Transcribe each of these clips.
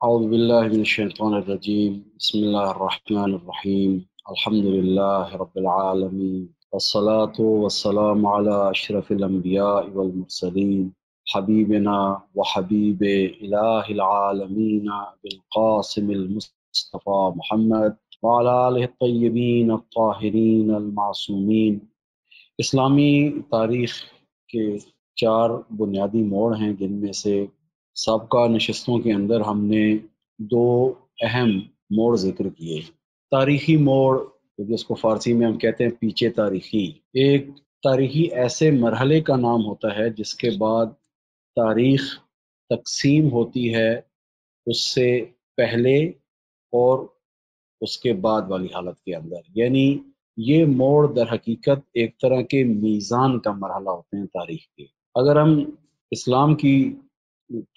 أعوذ بالله من الشيطان الرجيم بسم الله الرحمن الرحيم الحمد لله رب العالمين والصلاة والسلام على أشرف الأنبياء والمرسلين حبيبنا وحبيب إله العالمين بالقاسم المصطفى محمد وعلى آله الطيبين الطاهرين المعصومين۔ اسلامی تاریخ کے چار بنیادی موڑ ہیں، جن میں سے سابقہ نشستوں کے اندر ہم نے دو اہم موڑ ذکر کیے۔ تاریخی موڑ، جس کو فارسی میں ہم کہتے ہیں پیچھے تاریخی، ایک تاریخی ایسے مرحلے کا نام ہوتا ہے جس کے بعد تاریخ تقسیم ہوتی ہے اس سے پہلے اور اس کے بعد والی حالت کے اندر، یعنی یہ موڑ در حقیقت ایک طرح کے میزان کا مرحلہ ہوتے ہیں تاریخ کے۔ اگر ہم اسلام کی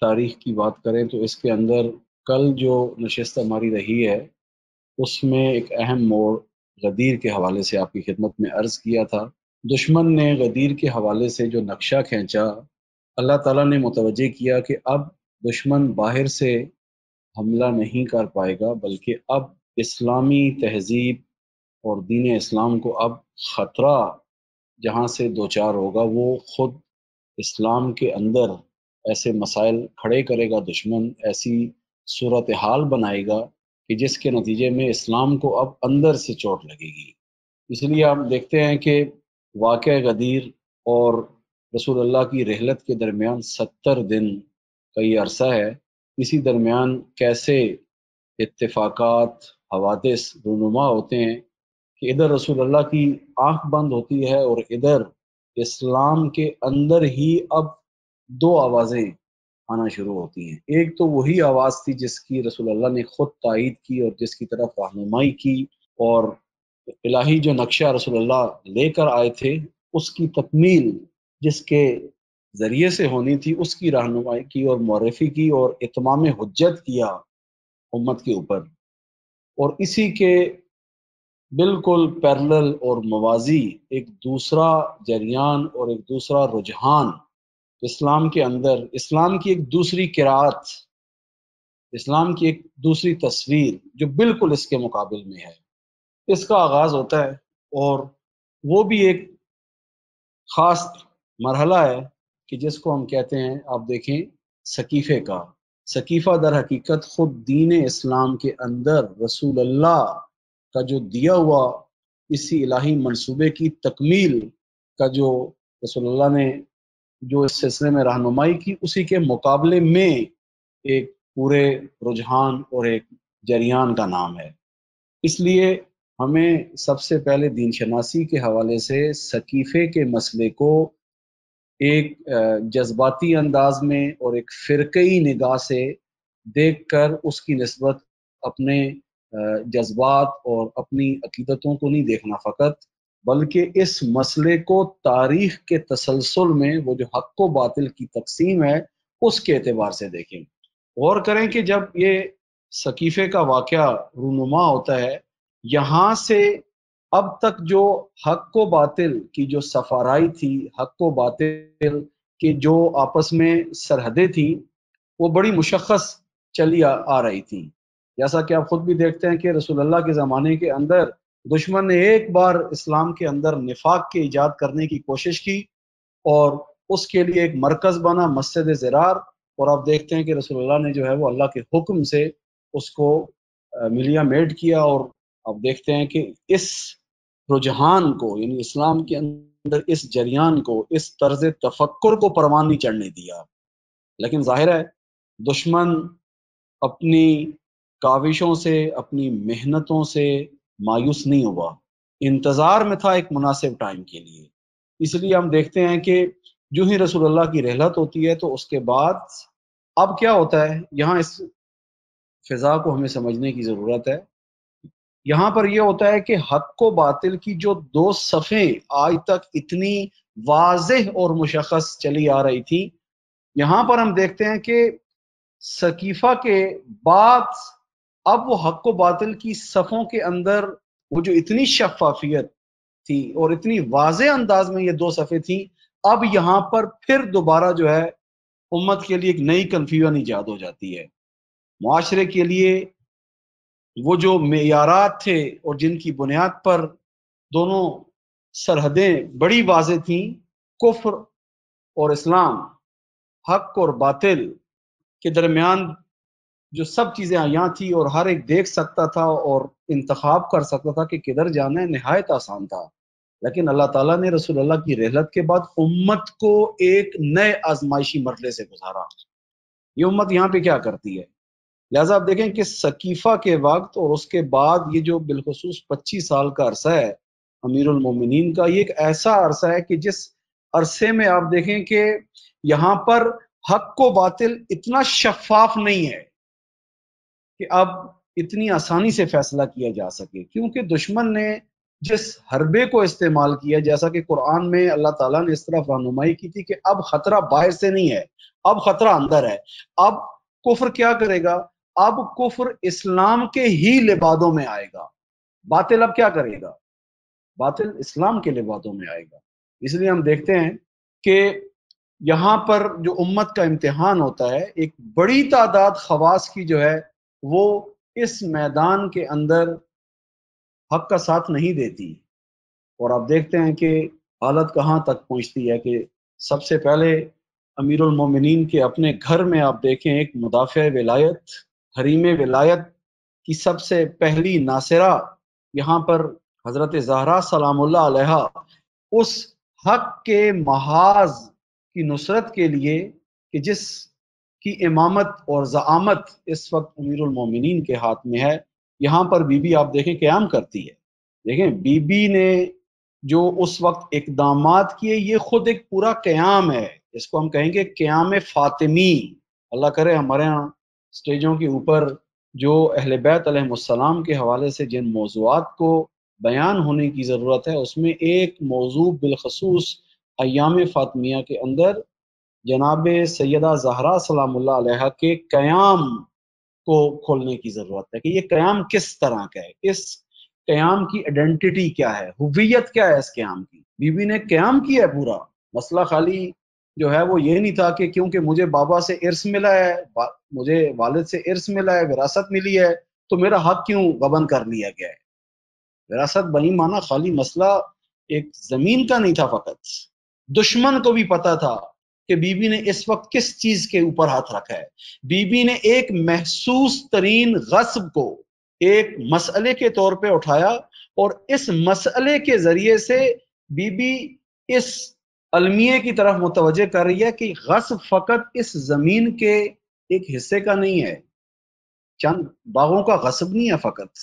تاریخ کی بات کریں تو اس کے اندر کل جو نشست ہماری رہی ہے اس میں ایک اہم موڑ غدیر کے حوالے سے آپ کی خدمت میں عرض کیا تھا۔ دشمن نے غدیر کے حوالے سے جو نقشہ کھینچا، اللہ تعالیٰ نے متوجہ کیا کہ اب دشمن باہر سے حملہ نہیں کر پائے گا، بلکہ اب اسلامی تہذیب اور دین اسلام کو اب خطرہ جہاں سے دوچار ہوگا وہ خود اسلام کے اندر ایسے مسائل کھڑے کرے گا دشمن، ایسی صورتحال بنائے گا کہ جس کے نتیجے میں اسلام کو اب اندر سے چوٹ لگے گی۔ اس لیے آپ دیکھتے ہیں کہ واقعہ غدیر اور رسول اللہ کی رحلت کے درمیان 70 دن کا یہ عرصہ ہے۔ اسی درمیان کیسے اتفاقات، حوادث رونما ہوتے ہیں کہ ادھر رسول اللہ کی آنکھ بند ہوتی ہے اور ادھر اسلام کے اندر ہی اب دو آوازیں آنا شروع ہوتی ہیں۔ ایک تو وہی آواز تھی جس کی رسول اللہ نے خود تائید کی اور جس کی طرف رہنمائی کی، اور الہی جو نقشہ رسول اللہ لے کر آئے تھے اس کی تکمیل جس کے ذریعے سے ہونی تھی اس کی رہنمائی کی اور معرفی کی اور اتمام حجت کیا امت کے اوپر۔ اور اسی کے بالکل پیرلل اور موازی ایک دوسرا جریان اور ایک دوسرا رجحان اسلام کے اندر، اسلام کی ایک دوسری قرأت، اسلام کی ایک دوسری تصویر جو بالکل اس کے مقابل میں ہے، اس کا آغاز ہوتا ہے۔ اور وہ بھی ایک خاص مرحلہ ہے کہ جس کو ہم کہتے ہیں، آپ دیکھیں، سقیفے کا۔ سقیفہ در حقیقت خود دین اسلام کے اندر رسول اللہ کا جو دیا ہوا اسی الہی منصوبے کی تکمیل کا جو رسول اللہ نے جو اس سلسلے میں رہنمائی کی، اسی کے مقابلے میں ایک پورے رجحان اور ایک جریان کا نام ہے۔ اس لیے ہمیں سب سے پہلے دین شناسی کے حوالے سے سقیفے کے مسئلے کو ایک جذباتی انداز میں اور ایک فرقی نگاہ سے دیکھ کر اس کی نسبت اپنے جذبات اور اپنی عقیدتوں کو نہیں دیکھنا فقط، بلکہ اس مسئلے کو تاریخ کے تسلسل میں وہ جو حق و باطل کی تقسیم ہے اس کے اعتبار سے دیکھیں۔ غور کریں کہ جب یہ سقیفے کا واقعہ رونما ہوتا ہے، یہاں سے اب تک جو حق و باطل کی جو سفارائی تھی، حق و باطل کی جو آپس میں سرحدیں تھیں، وہ بڑی مشخص چلی آ رہی تھی۔ جیسا کہ آپ خود بھی دیکھتے ہیں کہ رسول اللہ کے زمانے کے اندر دشمن نے ایک بار اسلام کے اندر نفاق کے ایجاد کرنے کی کوشش کی اور اس کے لیے ایک مرکز بنا مسجد زرار، اور آپ دیکھتے ہیں کہ رسول اللہ نے جو ہے وہ اللہ کے حکم سے اس کو ملیا میٹ کیا، اور آپ دیکھتے ہیں کہ اس رجحان کو، یعنی اسلام کے اندر اس جریان کو، اس طرز تفکر کو پروان نہیں چڑھنے دیا۔ لیکن ظاہر ہے دشمن اپنی کاوشوں سے، اپنی محنتوں سے مایوس نہیں ہوا، انتظار میں تھا ایک مناسب ٹائم کے لیے۔ اس لیے ہم دیکھتے ہیں کہ جو ہی رسول اللہ کی رحلت ہوتی ہے تو اس کے بعد اب کیا ہوتا ہے، یہاں اس فضا کو ہمیں سمجھنے کی ضرورت ہے۔ یہاں پر یہ ہوتا ہے کہ حق و باطل کی جو دو صفیں آج تک اتنی واضح اور مشخص چلی آ رہی تھی، یہاں پر ہم دیکھتے ہیں کہ سقیفہ کے بعد اب وہ حق و باطل کی صفوں کے اندر وہ جو اتنی شفافیت تھی اور اتنی واضح انداز میں یہ دو صفیں تھیں، اب یہاں پر پھر دوبارہ جو ہے امت کے لیے ایک نئی کنفیوژن ایجاد ہو جاتی ہے۔ معاشرے کے لیے وہ جو معیارات تھے اور جن کی بنیاد پر دونوں سرحدیں بڑی واضح تھیں، کفر اور اسلام، حق اور باطل کے درمیان جو سب چیزیں یہاں تھی اور ہر ایک دیکھ سکتا تھا اور انتخاب کر سکتا تھا کہ کدھر جانا ہے، نہایت آسان تھا۔ لیکن اللہ تعالیٰ نے رسول اللہ کی رحلت کے بعد امت کو ایک نئے آزمائشی مرحلے سے گزارا۔ یہ امت یہاں پہ کیا کرتی ہے؟ لہٰذا آپ دیکھیں کہ ثقیفہ کے وقت اور اس کے بعد یہ جو بالخصوص 25 سال کا عرصہ ہے امیر المومنین کا، یہ ایک ایسا عرصہ ہے کہ جس عرصے میں آپ دیکھیں کہ یہاں پر حق و باطل اتنا شفاف نہیں ہے کہ اب اتنی آسانی سے فیصلہ کیا جا سکے، کیونکہ دشمن نے جس حربے کو استعمال کیا، جیسا کہ قرآن میں اللہ تعالیٰ نے اس طرح رہنمائی کی تھی کہ اب خطرہ باہر سے نہیں ہے، اب خطرہ اندر ہے۔ اب کفر کیا کرے گا؟ اب کفر اسلام کے ہی لبادوں میں آئے گا۔ باطل اب کیا کرے گا؟ باطل اسلام کے لبادوں میں آئے گا۔ اس لیے ہم دیکھتے ہیں کہ یہاں پر جو امت کا امتحان ہوتا ہے، ایک بڑی تعداد خواص کی جو ہے وہ اس میدان کے اندر حق کا ساتھ نہیں دیتی، اور آپ دیکھتے ہیں کہ حالت کہاں تک پہنچتی ہے کہ سب سے پہلے امیر المومنین کے اپنے گھر میں آپ دیکھیں ایک مدافع ولایت، حریم ولایت کی سب سے پہلی ناصرہ یہاں پر حضرت زہرا سلام اللہ علیہا، اس حق کے محاذ کی نصرت کے لیے کہ جس کی امامت اور زعامت اس وقت امیر المومنین کے ہاتھ میں ہے، یہاں پر بی بی آپ دیکھیں قیام کرتی ہے۔ دیکھیں بی بی نے جو اس وقت اقدامات کیے، یہ خود ایک پورا قیام ہے، اس کو ہم کہیں گے قیام فاطمی۔ اللہ کرے ہمارے ہاں سٹیجوں کے اوپر جو اہل بیت علیہ السلام کے حوالے سے جن موضوعات کو بیان ہونے کی ضرورت ہے، اس میں ایک موضوع بالخصوص ایام فاطمیہ کے اندر جناب سیدہ زہرا سلام اللہ علیہا کے قیام کو کھولنے کی ضرورت ہے کہ یہ قیام کس طرح کا ہے، اس قیام کی آئیڈینٹی کیا ہے، ہویت کیا ہے اس قیام کی۔ بی بی نے قیام کیا ہے پورا۔ مسئلہ خالی جو ہے وہ یہ نہیں تھا کہ کیونکہ مجھے بابا سے ارث ملا ہے، مجھے والد سے ارث ملا ہے، وراثت ملی ہے، تو میرا حق کیوں غبن کر لیا گیا ہے۔ وراثت بنی مانا خالی مسئلہ ایک زمین کا نہیں تھا فقط، دشمن کو بھی پتا تھا کہ بی بی نے اس وقت کس چیز کے اوپر ہاتھ رکھا ہے۔ بی بی نے ایک محسوس ترین غصب کو ایک مسئلے کے طور پہ اٹھایا، اور اس مسئلے کے ذریعے سے بی بی اس المیے کی طرف متوجہ کر رہی ہے کہ غصب فقط اس زمین کے ایک حصے کا نہیں ہے، چند باغوں کا غصب نہیں ہے فقط،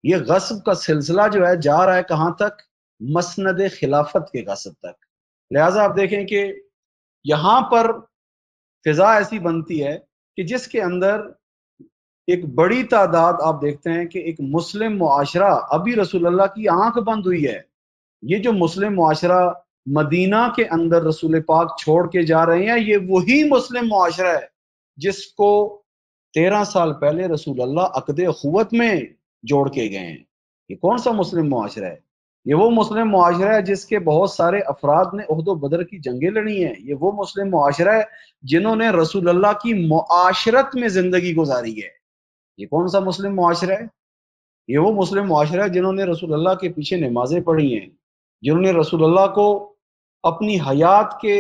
یہ غصب کا سلسلہ جو ہے جا رہا ہے کہاں تک؟ مسند خلافت کے غصب تک۔ لہٰذا آپ دیکھیں کہ یہاں پر فضا ایسی بنتی ہے کہ جس کے اندر ایک بڑی تعداد آپ دیکھتے ہیں کہ ایک مسلم معاشرہ، ابھی رسول اللہ کی آنکھ بند ہوئی ہے، یہ جو مسلم معاشرہ مدینہ کے اندر رسول پاک چھوڑ کے جا رہے ہیں، یہ وہی مسلم معاشرہ ہے جس کو 13 سال پہلے رسول اللہ عقد اخوت میں جوڑ کے گئے ہیں۔ یہ کون سا مسلم معاشرہ ہے؟ یہ وہ مسلم معاشرہ ہے جس کے بہت سارے افراد نے احد و بدر کی جنگیں لڑی ہیں۔ یہ وہ مسلم معاشرہ ہے جنہوں نے رسول اللہ کی معاشرت میں زندگی گزاری ہے۔ یہ کون سا مسلم معاشرہ ہے؟ یہ وہ مسلم معاشرہ ہے جنہوں نے رسول اللہ کے پیچھے نمازیں پڑھی ہیں، جنہوں نے رسول اللہ کو اپنی حیات کے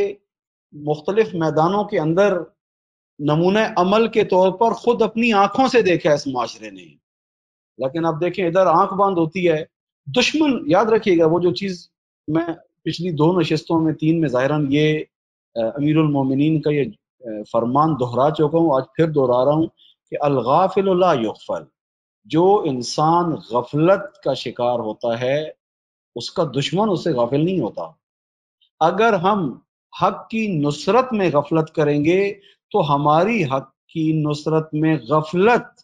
مختلف میدانوں کے اندر نمونہ عمل کے طور پر خود اپنی آنکھوں سے دیکھا ہے اس معاشرے نے۔ لیکن اب دیکھیں ادھر آنکھ بند ہوتی ہے، دشمن، یاد رکھیے گا وہ جو چیز میں پچھلی 2 نشستوں میں 3 میں ظاہراً یہ امیر المومنین کا یہ فرمان دہرا چکا ہوں، آج پھر دہرا رہا ہوں کہ الغافل لا یغفل، جو انسان غفلت کا شکار ہوتا ہے اس کا دشمن اس سے غافل نہیں ہوتا۔ اگر ہم حق کی نصرت میں غفلت کریں گے تو ہماری حق کی نصرت میں غفلت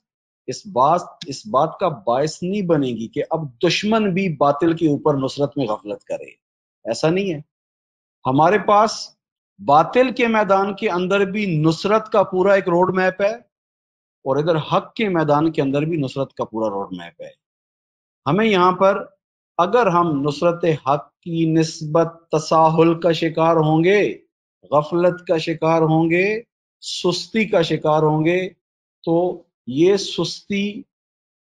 اس بات کا باعث نہیں بنے گی کہ اب دشمن بھی باطل کے اوپر نصرت میں غفلت کرے۔ ایسا نہیں ہے، ہمارے پاس باطل کے میدان کے اندر بھی نصرت کا پورا ایک روڈ میپ ہے، اور ادھر حق کے میدان کے اندر بھی نصرت کا پورا روڈ میپ ہے۔ ہمیں یہاں پر اگر ہم نصرت حق کی نسبت تساہل کا شکار ہوں گے، غفلت کا شکار ہوں گے، سستی کا شکار ہوں گے، تو یہ سستی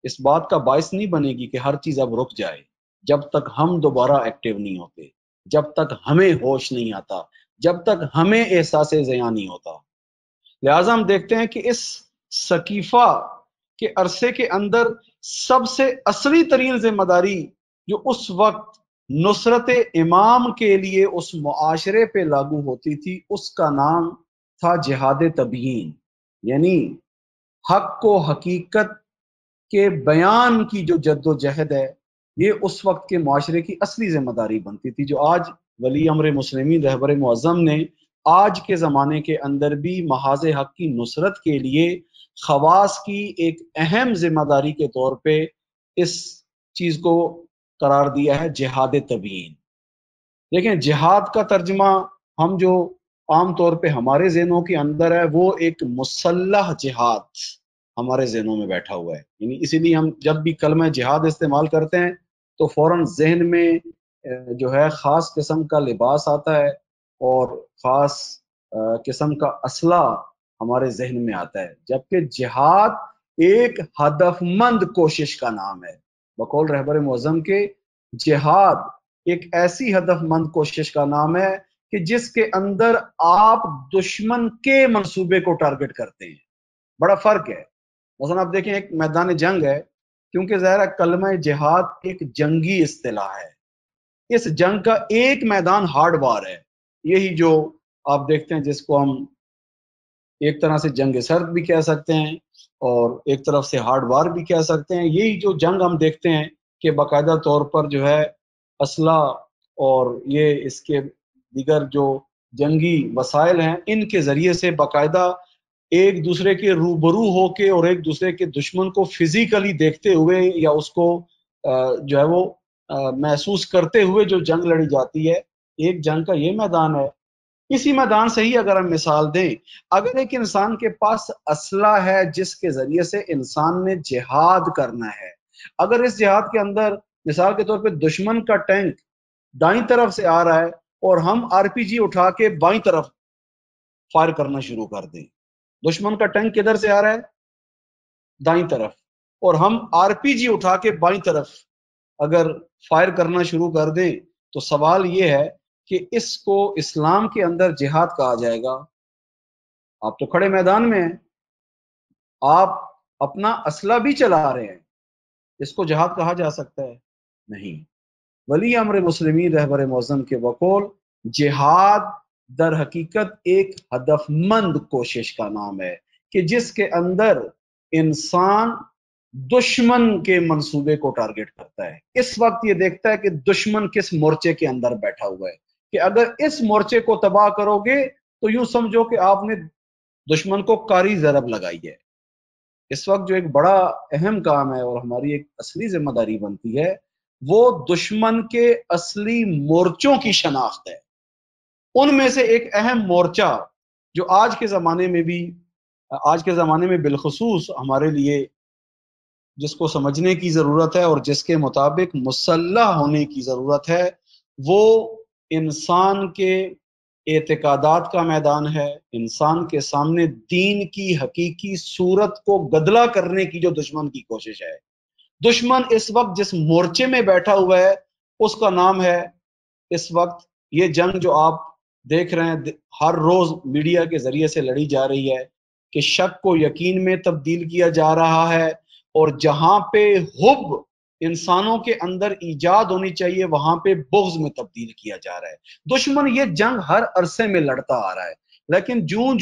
اس بات کا باعث نہیں بنے گی کہ ہر چیز اب رک جائے، جب تک ہم دوبارہ ایکٹیو نہیں ہوتے، جب تک ہمیں ہوش نہیں آتا، جب تک ہمیں احساس زیاں نہیں ہوتا۔ لہٰذا ہم دیکھتے ہیں کہ اس سقیفہ کے عرصے کے اندر سب سے اصلی ترین ذمہ داری جو اس وقت نصرت امام کے لیے اس معاشرے پہ لاگو ہوتی تھی، اس کا نام تھا جہاد تبیین، یعنی حق و حقیقت کے بیان کی جو جد و جہد ہے، یہ اس وقت کے معاشرے کی اصلی ذمہ داری بنتی تھی، جو آج ولی امر مسلمین رہبر معظم نے آج کے زمانے کے اندر بھی محاذ حق کی نصرت کے لیے خواص کی ایک اہم ذمہ داری کے طور پہ اس چیز کو قرار دیا ہے، جہاد تبیین۔ دیکھیں، جہاد کا ترجمہ ہم جو عام طور پہ ہمارے ذہنوں کے اندر ہے، وہ ایک مسلح جہاد ہمارے ذہنوں میں بیٹھا ہوا ہے، یعنی اسی لیے ہم جب بھی کلمہ جہاد استعمال کرتے ہیں تو فوراً ذہن میں جو ہے خاص قسم کا لباس آتا ہے اور خاص قسم کا اسلحہ ہمارے ذہن میں آتا ہے، جبکہ جہاد ایک ہدف مند کوشش کا نام ہے۔ بقول رہبر معظم کے، جہاد ایک ایسی ہدف مند کوشش کا نام ہے کہ جس کے اندر آپ دشمن کے منصوبے کو ٹارگٹ کرتے ہیں۔ بڑا فرق ہے۔ مثلا آپ دیکھیں، ایک میدان جنگ ہے، کیونکہ ظاہر ہے کلمہ جہاد ایک جنگی اصطلاح ہے، اس جنگ کا ایک میدان ہارڈ وار ہے، یہی جو آپ دیکھتے ہیں جس کو ہم ایک طرح سے جنگ سرد بھی کہہ سکتے ہیں اور ایک طرف سے ہارڈ وار بھی کہہ سکتے ہیں۔ یہی جو جنگ ہم دیکھتے ہیں کہ باقاعدہ طور پر جو ہے اسلحہ اور یہ اس کے دیگر جو جنگی وسائل ہیں، ان کے ذریعے سے باقاعدہ ایک دوسرے کے روبرو ہو کے اور ایک دوسرے کے دشمن کو فزیکلی دیکھتے ہوئے یا اس کو جو ہے وہ محسوس کرتے ہوئے جو جنگ لڑی جاتی ہے، ایک جنگ کا یہ میدان ہے۔ اسی میدان سے ہی اگر ہم مثال دیں، اگر ایک انسان کے پاس اسلحہ ہے جس کے ذریعے سے انسان نے جہاد کرنا ہے، اگر اس جہاد کے اندر مثال کے طور پہ دشمن کا ٹینک دائیں طرف سے آ رہا ہے اور ہم آر پی جی اٹھا کے بائیں طرف فائر کرنا شروع کر دیں، دشمن کا ٹینک کدھر سے آ رہا ہے؟ دائیں طرف، اور ہم آر پی جی اٹھا کے بائیں طرف اگر فائر کرنا شروع کر دیں تو سوال یہ ہے کہ اس کو اسلام کے اندر جہاد کہا جائے گا؟ آپ تو کھڑے میدان میں ہیں، آپ اپنا اسلحہ بھی چلا رہے ہیں، اس کو جہاد کہا جا سکتا ہے؟ نہیں۔ ولی امر مسلمین رہبر معظم کے بقول، جہاد در حقیقت ایک ہدف مند کوشش کا نام ہے کہ جس کے اندر انسان دشمن کے منصوبے کو ٹارگٹ کرتا ہے، اس وقت یہ دیکھتا ہے کہ دشمن کس مورچے کے اندر بیٹھا ہوا ہے، کہ اگر اس مورچے کو تباہ کرو گے تو یوں سمجھو کہ آپ نے دشمن کو کاری ضرب لگائی ہے۔ اس وقت جو ایک بڑا اہم کام ہے اور ہماری ایک اصلی ذمہ داری بنتی ہے، وہ دشمن کے اصلی مورچوں کی شناخت ہے۔ ان میں سے ایک اہم مورچہ جو آج کے زمانے میں بالخصوص ہمارے لیے جس کو سمجھنے کی ضرورت ہے اور جس کے مطابق مسلح ہونے کی ضرورت ہے، وہ انسان کے اعتقادات کا میدان ہے، انسان کے سامنے دین کی حقیقی صورت کو گدلا کرنے کی جو دشمن کی کوشش ہے۔ دشمن اس وقت جس مورچے میں بیٹھا ہوا ہے، اس کا نام ہے، اس وقت یہ جنگ جو آپ دیکھ رہے ہیں ہر روز میڈیا کے ذریعے سے لڑی جا رہی ہے، کہ شک کو یقین میں تبدیل کیا جا رہا ہے، اور جہاں پہ حب انسانوں کے اندر ایجاد ہونی چاہیے وہاں پہ بغض میں تبدیل کیا جا رہا ہے۔ دشمن یہ جنگ ہر عرصے میں لڑتا آ رہا ہے، لیکن جوں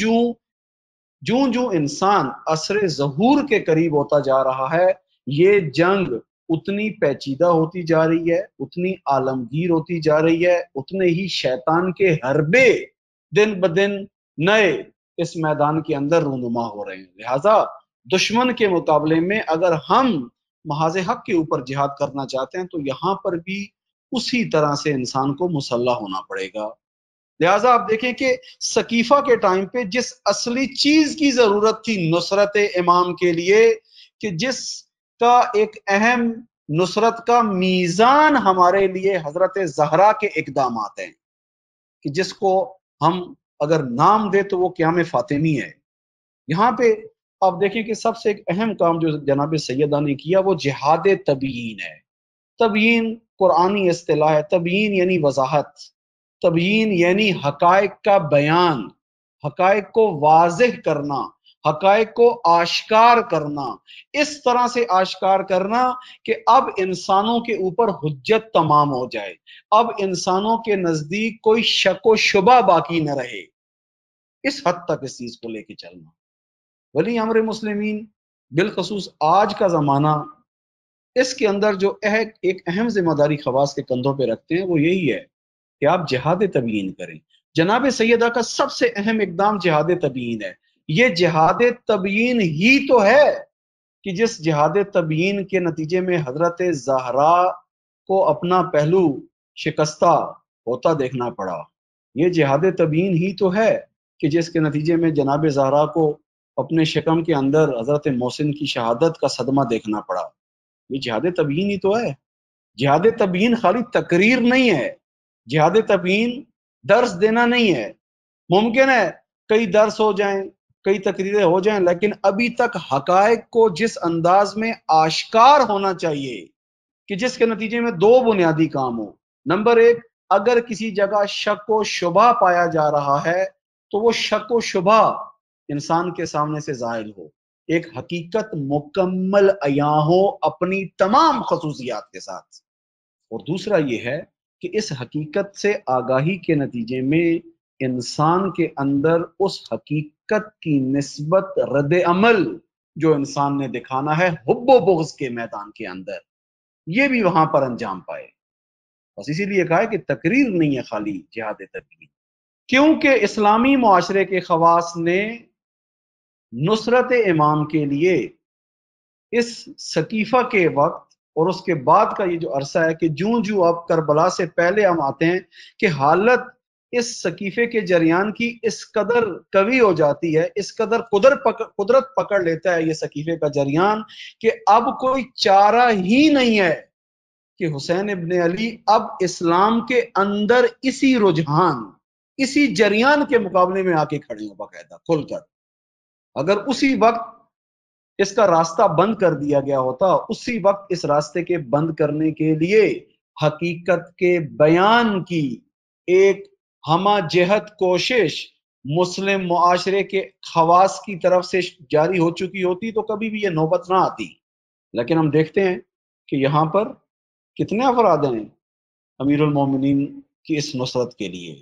جوں انسان عصر ظہور کے قریب ہوتا جا رہا ہے، یہ جنگ اتنی پیچیدہ ہوتی جا رہی ہے، اتنی عالمگیر ہوتی جا رہی ہے، اتنے ہی شیطان کے حربے دن بدن نئے اس میدان کے اندر رونما ہو رہے ہیں۔ لہٰذا دشمن کے مقابلے میں اگر ہم محاذ حق کے اوپر جہاد کرنا چاہتے ہیں تو یہاں پر بھی اسی طرح سے انسان کو مسلح ہونا پڑے گا۔ لہٰذا آپ دیکھیں کہ سقیفہ کے ٹائم پہ جس اصلی چیز کی ضرورت تھی نصرت امام کے لیے، کہ جس کا ایک اہم نصرت کا میزان ہمارے لیے حضرت زہرا کے اقدامات ہیں، کہ جس کو ہم اگر نام دے تو وہ قیام فاطمی ہے۔ یہاں پہ آپ دیکھیں کہ سب سے ایک اہم کام جو جناب سیدہ نے کیا وہ جہاد تبیین ہے۔ تبیین قرآنی اصطلاح ہے، تبیین یعنی وضاحت، تبیین یعنی حقائق کا بیان، حقائق کو واضح کرنا، حقائق کو آشکار کرنا، اس طرح سے آشکار کرنا کہ اب انسانوں کے اوپر حجت تمام ہو جائے، اب انسانوں کے نزدیک کوئی شک و شبہ باقی نہ رہے، اس حد تک اس چیز کو لے کے چلنا۔ ولی امر مسلمین بالخصوص آج کا زمانہ اس کے اندر جو ایک اہم ذمہ داری خواص کے کندھوں پہ رکھتے ہیں وہ یہی ہے کہ آپ جہاد تبیین کریں۔ جناب سیدہ کا سب سے اہم اقدام جہاد تبیین ہے۔ یہ جہاد تبیین ہی تو ہے کہ جس جہاد تبیین کے نتیجے میں حضرت زہرا کو اپنا پہلو شکستہ ہوتا دیکھنا پڑا۔ یہ جہاد تبیین ہی تو ہے کہ جس کے نتیجے میں جناب زہرا کو اپنے شکم کے اندر حضرت محسن کی شہادت کا صدمہ دیکھنا پڑا۔ یہ جہاد تبیین ہی تو ہے۔ جہاد تبیین خالی تقریر نہیں ہے، جہاد تبیین درس دینا نہیں ہے۔ ممکن ہے کئی درس ہو جائیں، کئی تقریریں ہو جائیں، لیکن ابھی تک حقائق کو جس انداز میں آشکار ہونا چاہیے کہ جس کے نتیجے میں دو بنیادی کام ہو۔ نمبر ایک، اگر کسی جگہ شک و شبہ پایا جا رہا ہے تو وہ شک و شبہ انسان کے سامنے سے ظاہر ہو، ایک حقیقت مکمل عیاں ہو اپنی تمام خصوصیات کے ساتھ۔ اور دوسرا یہ ہے کہ اس حقیقت سے آگاہی کے نتیجے میں انسان کے اندر اس حقیقت کی نسبت رد عمل جو انسان نے دکھانا ہے حب و بغض کے میدان کے اندر، یہ بھی وہاں پر انجام پائے۔ بس اسی لیے کہا ہے کہ تقریر نہیں ہے خالی جہاد تبیین، کیونکہ اسلامی معاشرے کے خواص نے نصرت امام کے لیے اس سقیفہ کے وقت اور اس کے بعد کا یہ جو عرصہ ہے کہ جوں اب کربلا سے پہلے ہم آتے ہیں کہ حالت اس سقیفے کے جریان کی اس قدر قوی ہو جاتی ہے، اس قدر قدرت پکڑ لیتا ہے یہ سقیفے کا جریان کہ اب کوئی چارہ ہی نہیں ہے کہ حسین ابن علی اب اسلام کے اندر اسی رجحان، اسی جریان کے مقابلے میں آ کے کھڑے ہوں باقاعدہ کھل کر۔ اگر اسی وقت اس کا راستہ بند کر دیا گیا ہوتا، اسی وقت اس راستے کے بند کرنے کے لیے حقیقت کے بیان کی ایک ہمہ جہت کوشش مسلم معاشرے کے خواص کی طرف سے جاری ہو چکی ہوتی تو کبھی بھی یہ نوبت نہ آتی۔ لیکن ہم دیکھتے ہیں کہ یہاں پر کتنے افراد ہیں امیر المومنین کی اس نصرت کے لیے۔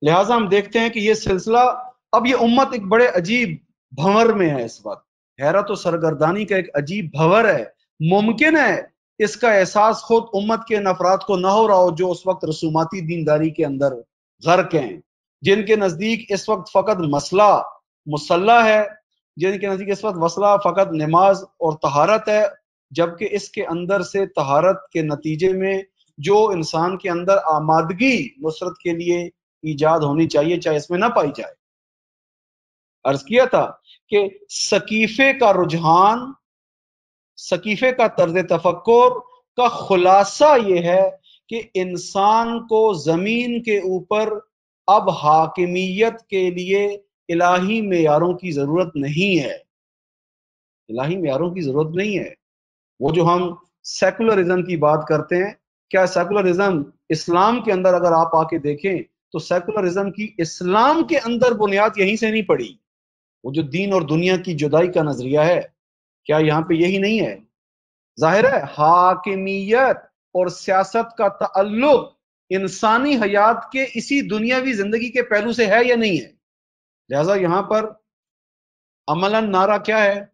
لہٰذا ہم دیکھتے ہیں کہ یہ سلسلہ اب یہ امت ایک بڑے عجیب بھنور میں ہے اس وقت، حیرت و سرگردانی کا ایک عجیب بھنور ہے۔ ممکن ہے اس کا احساس خود امت کے افراد کو نہ ہو رہا ہو جو اس وقت رسوماتی دینداری کے اندر غرق ہیں، جن کے نزدیک اس وقت فقط مسئلہ مصلح ہے، جن کے نزدیک اس وقت مسئلہ فقط نماز اور طہارت ہے، جبکہ اس کے اندر سے طہارت کے نتیجے میں جو انسان کے اندر آمادگی نصرت کے لیے ایجاد ہونی چاہیے چاہے اس میں نہ پائی جائے۔ عرض کیا تھا کہ سقیفے کا رجحان، سقیفے کا طرز تفکر کا خلاصہ یہ ہے کہ انسان کو زمین کے اوپر اب حاکمیت کے لیے الہی معیاروں کی ضرورت نہیں ہے، الہی معیاروں کی ضرورت نہیں ہے۔ وہ جو ہم سیکولرزم کی بات کرتے ہیں، کیا سیکولرزم اسلام کے اندر اگر آپ آ کے دیکھیں تو سیکولرزم کی اسلام کے اندر بنیاد یہیں سے نہیں پڑی۔ وہ جو دین اور دنیا کی جدائی کا نظریہ ہے، کیا یہاں پہ یہی نہیں ہے؟ ظاہر ہے حاکمیت اور سیاست کا تعلق انسانی حیات کے اسی دنیاوی زندگی کے پہلو سے ہے یا نہیں ہے؟ لہذا یہاں پر عملاً نعرہ کیا ہے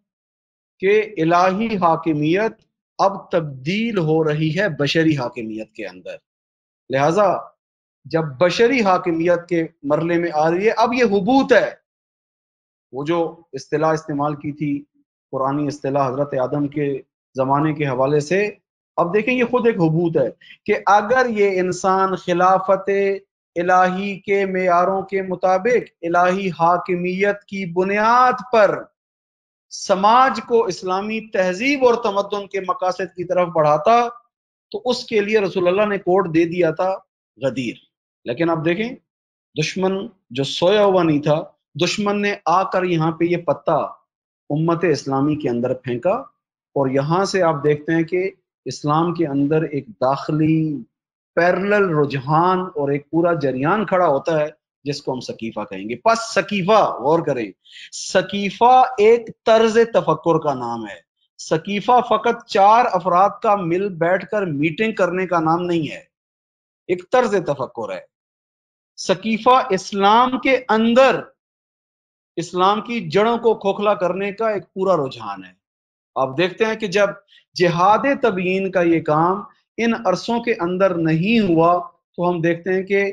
کہ الہی حاکمیت اب تبدیل ہو رہی ہے بشری حاکمیت کے اندر۔ لہذا جب بشری حاکمیت کے مرحلے میں آ رہی ہے، اب یہ حبوط ہے۔ وہ جو اصطلاح استعمال کی تھی قرآنی اصطلاح حضرت آدم کے زمانے کے حوالے سے، اب دیکھیں یہ خود ایک حبوط ہے کہ اگر یہ انسان خلافت الہی کے معیاروں کے مطابق الہی حاکمیت کی بنیاد پر سماج کو اسلامی تہذیب اور تمدن کے مقاصد کی طرف بڑھاتا تو اس کے لیے رسول اللہ نے کوڈ دے دیا تھا غدیر۔ لیکن اب دیکھیں دشمن جو سویا ہوا نہیں تھا، دشمن نے آ کر یہاں پہ یہ پتا امت اسلامی کے اندر پھینکا، اور یہاں سے آپ دیکھتے ہیں کہ اسلام کے اندر ایک داخلی پیرلل رجحان اور ایک پورا جریان کھڑا ہوتا ہے جس کو ہم سقیفہ کہیں گے۔ پس سقیفہ، غور کریں، سقیفہ ایک طرز تفکر کا نام ہے۔ سقیفہ فقط 4 افراد کا مل بیٹھ کر میٹنگ کرنے کا نام نہیں ہے، ایک طرز تفکر ہے۔ سقیفہ اسلام کے اندر اسلام کی جڑوں کو کھوکھلا کرنے کا ایک پورا رجحان ہے۔ آپ دیکھتے ہیں کہ جب جہاد تبیین کا یہ کام ان عرصوں کے اندر نہیں ہوا تو ہم دیکھتے ہیں کہ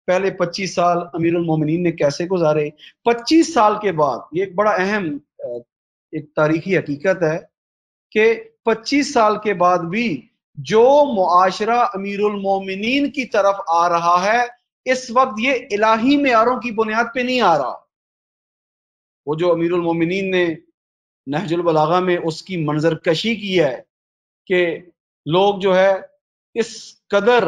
پہلے 25 سال امیر المومنین نے کیسے گزارے۔ 25 سال کے بعد یہ ایک بڑا اہم ایک تاریخی حقیقت ہے کہ 25 سال کے بعد بھی جو معاشرہ امیر المومنین کی طرف آ رہا ہے اس وقت یہ الہی معیاروں کی بنیاد پہ نہیں آ رہا۔ وہ جو امیر المومنین نے نہج البلاغہ میں اس کی منظر کشی کی ہے کہ لوگ جو ہے اس قدر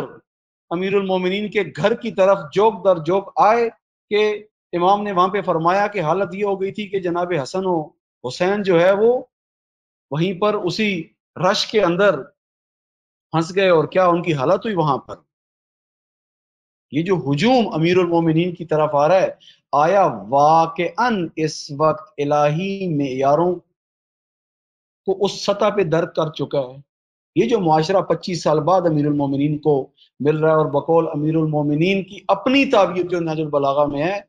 امیر المومنین کے گھر کی طرف جوک در جوک آئے کہ امام نے وہاں پہ فرمایا کہ حالت یہ ہو گئی تھی کہ جناب حسن و حسین جو ہے وہ وہیں پر اسی رش کے اندر ہنس گئے، اور کیا ان کی حالت ہوئی وہاں پر۔ یہ جو ہجوم امیر المومنین کی طرف آ رہا ہے، آیا واقعاً اس وقت الہی معیاروں کو اس سطح پہ درک کر چکا ہے؟ یہ جو معاشرہ 25 سال بعد امیر المومنین کو مل رہا ہے، اور بقول امیر المومنین کی اپنی تعبیر جو نہج البلاغہ میں ہے،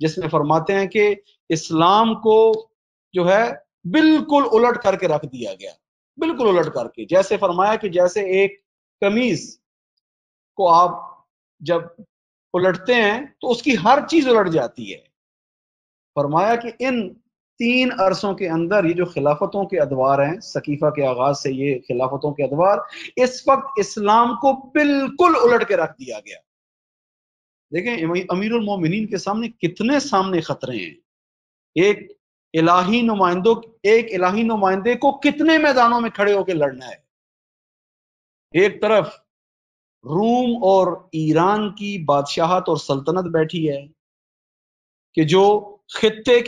جس میں فرماتے ہیں کہ اسلام کو جو ہے بالکل الٹ کر کے رکھ دیا گیا، بالکل الٹ کر کے، جیسے فرمایا کہ جیسے ایک قمیض کو آپ جب الٹتے ہیں تو اس کی ہر چیز الٹ جاتی ہے۔ فرمایا کہ ان 3 عرصوں کے اندر یہ جو خلافتوں کے ادوار ہیں، سقیفہ کے آغاز سے یہ خلافتوں کے ادوار، اس وقت اسلام کو بالکل الٹ کے رکھ دیا گیا۔ دیکھیں امیر المومنین کے سامنے کتنے سامنے خطرے ہیں۔ ایک الہی نمائندے کو کتنے میدانوں میں کھڑے ہو کے لڑنا ہے۔ ایک طرف روم اور ایران کی بادشاہت اور سلطنت بیٹھی ہے کہ جو خطے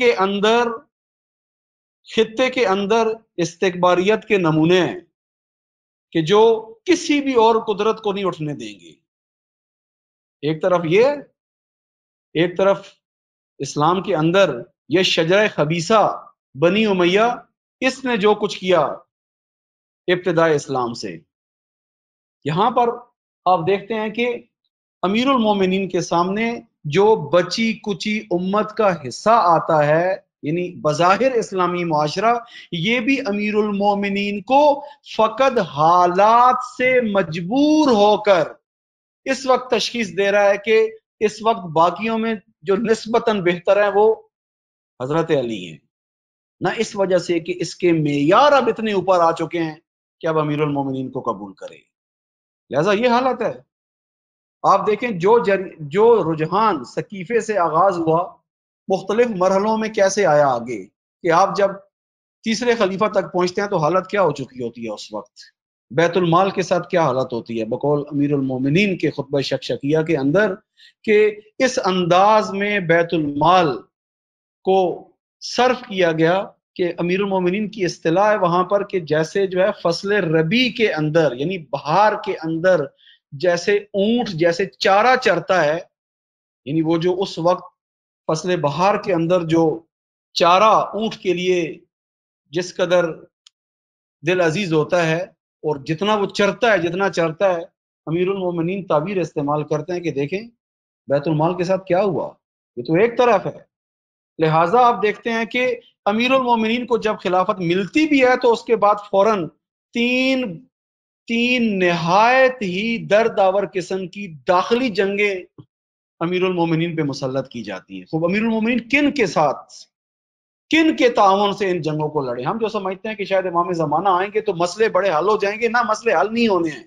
کے اندر استکباریت کے نمونے ہیں کہ جو کسی بھی اور قدرت کو نہیں اٹھنے دیں گے۔ ایک طرف یہ، ایک طرف اسلام کے اندر یہ شجرہ خبیثہ بنی امیہ، اس نے جو کچھ کیا ابتداء اسلام سے۔ یہاں پر آپ دیکھتے ہیں کہ امیر المومنین کے سامنے جو بچی کچی امت کا حصہ آتا ہے، یعنی بظاہر اسلامی معاشرہ، یہ بھی امیر المومنین کو فقط حالات سے مجبور ہو کر اس وقت تشخیص دے رہا ہے کہ اس وقت باقیوں میں جو نسبتاً بہتر ہیں وہ حضرت علی ہیں، نہ اس وجہ سے کہ اس کے معیار اب اتنے اوپر آ چکے ہیں کہ اب امیر المومنین کو قبول کرے۔ لہذا یہ حالت ہے۔ آپ دیکھیں جو رجحان سقیفے سے آغاز ہوا مختلف مرحلوں میں کیسے آیا آگے، کہ آپ جب تیسرے خلیفہ تک پہنچتے ہیں تو حالت کیا ہو چکی ہوتی ہے اس وقت، بیت المال کے ساتھ کیا حالت ہوتی ہے بقول امیر المومنین کے خطبہ شکشکیہ کے اندر، کہ اس انداز میں بیت المال کو صرف کیا گیا کہ امیر المومنین کی اصطلاح ہے وہاں پر کہ جیسے جو ہے فصل ربیع کے اندر، یعنی بہار کے اندر جیسے اونٹ جیسے چارہ چرتا ہے، یعنی وہ جو اس وقت فصل بہار کے اندر جو چارہ اونٹ کے لیے جس قدر دل عزیز ہوتا ہے اور جتنا وہ چرتا ہے، امیر المومنین تعبیر استعمال کرتے ہیں کہ دیکھیں بیت المال کے ساتھ کیا ہوا، یہ تو ایک طرف ہے۔ لہٰذا آپ دیکھتے ہیں کہ امیر المومنین کو جب خلافت ملتی بھی ہے تو اس کے بعد فوراً تین نہایت ہی دردآور قسم کی داخلی جنگیں امیر المومنین پہ مسلط کی جاتی ہیں۔ خوب امیر المومنین کن کے تعاون سے ان جنگوں کو لڑے؟ ہم جو سمجھتے ہیں کہ شاید امام زمانہ آئیں گے تو مسئلے بڑے حل ہو جائیں گے، نہ، مسئلے حل نہیں ہونے ہیں۔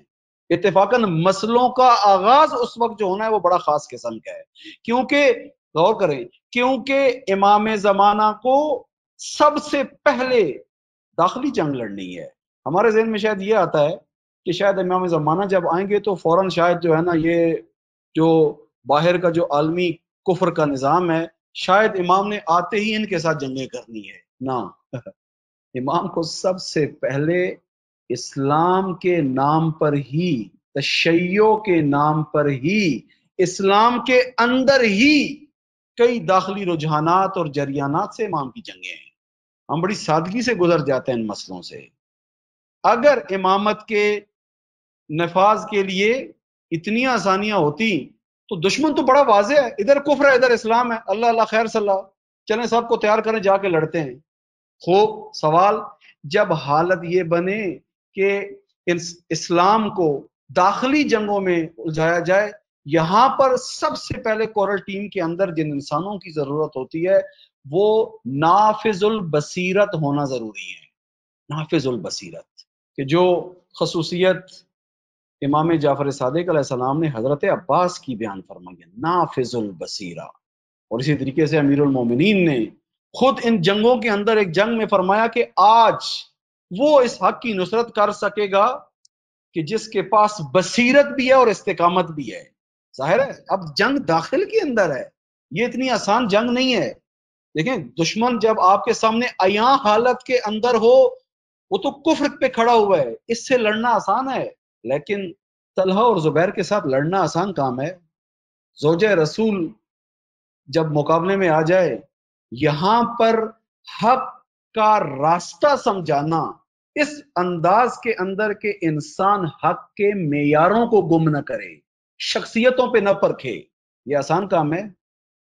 اتفاقاً مسئلوں کا آغاز اس وقت جو ہونا ہے وہ بڑا خاص قسم کا ہے، کیونکہ غور کریں، کیونکہ امام زمانہ کو سب سے پہلے داخلی جنگ لڑنی ہے۔ ہمارے ذہن میں شاید یہ آتا ہے کہ شاید امام زمانہ جب آئیں گے تو فوراً شاید جو ہے نا یہ جو باہر کا جو عالمی کفر کا نظام ہے، شاید امام نے آتے ہی ان کے ساتھ جنگیں کرنی ہے۔ نہ، امام کو سب سے پہلے اسلام کے نام پر ہی، تشیع کے نام پر ہی، اسلام کے اندر ہی کئی داخلی رجحانات اور جریانات سے امام کی جنگیں ہیں۔ ہم بڑی سادگی سے گزر جاتے ہیں ان مسئلوں سے۔ اگر امامت کے نفاذ کے لیے اتنی آسانیاں ہوتی تو دشمن تو بڑا واضح ہے، ادھر کفر ہے ادھر اسلام ہے، اللہ اللہ خیر صلی اللہ، چلیں سب کو تیار کریں جا کے لڑتے ہیں۔ خوب، سوال جب حالت یہ بنے کہ اسلام کو داخلی جنگوں میں الجھایا جائے، یہاں پر سب سے پہلے کورل ٹیم کے اندر جن انسانوں کی ضرورت ہوتی ہے وہ نافذ البصیرت ہونا ضروری ہے۔ نافذ البصیرت، کہ جو خصوصیت امام جعفر صادق علیہ السلام نے حضرت عباس کی بیان فرمائی ہے، نافذ البصیرہ۔ اور اسی طریقے سے امیر المومنین نے خود ان جنگوں کے اندر ایک جنگ میں فرمایا کہ آج وہ اس حق کی نصرت کر سکے گا کہ جس کے پاس بصیرت بھی ہے اور استقامت بھی ہے۔ ظاہر ہے اب جنگ داخل کے اندر ہے، یہ اتنی آسان جنگ نہیں ہے۔ دیکھیں دشمن جب آپ کے سامنے عیاں حالت کے اندر ہو، وہ تو کفر پہ کھڑا ہوا ہے، اس سے لڑنا آسان ہے، لیکن طلحہ اور زبیر کے ساتھ لڑنا آسان کام ہے؟ زوجہ رسول جب مقابلے میں آ جائے، یہاں پر حق کا راستہ سمجھانا اس انداز کے اندر کہ انسان حق کے معیاروں کو گم نہ کرے، شخصیتوں پہ نہ پرکھے، یہ آسان کام ہے؟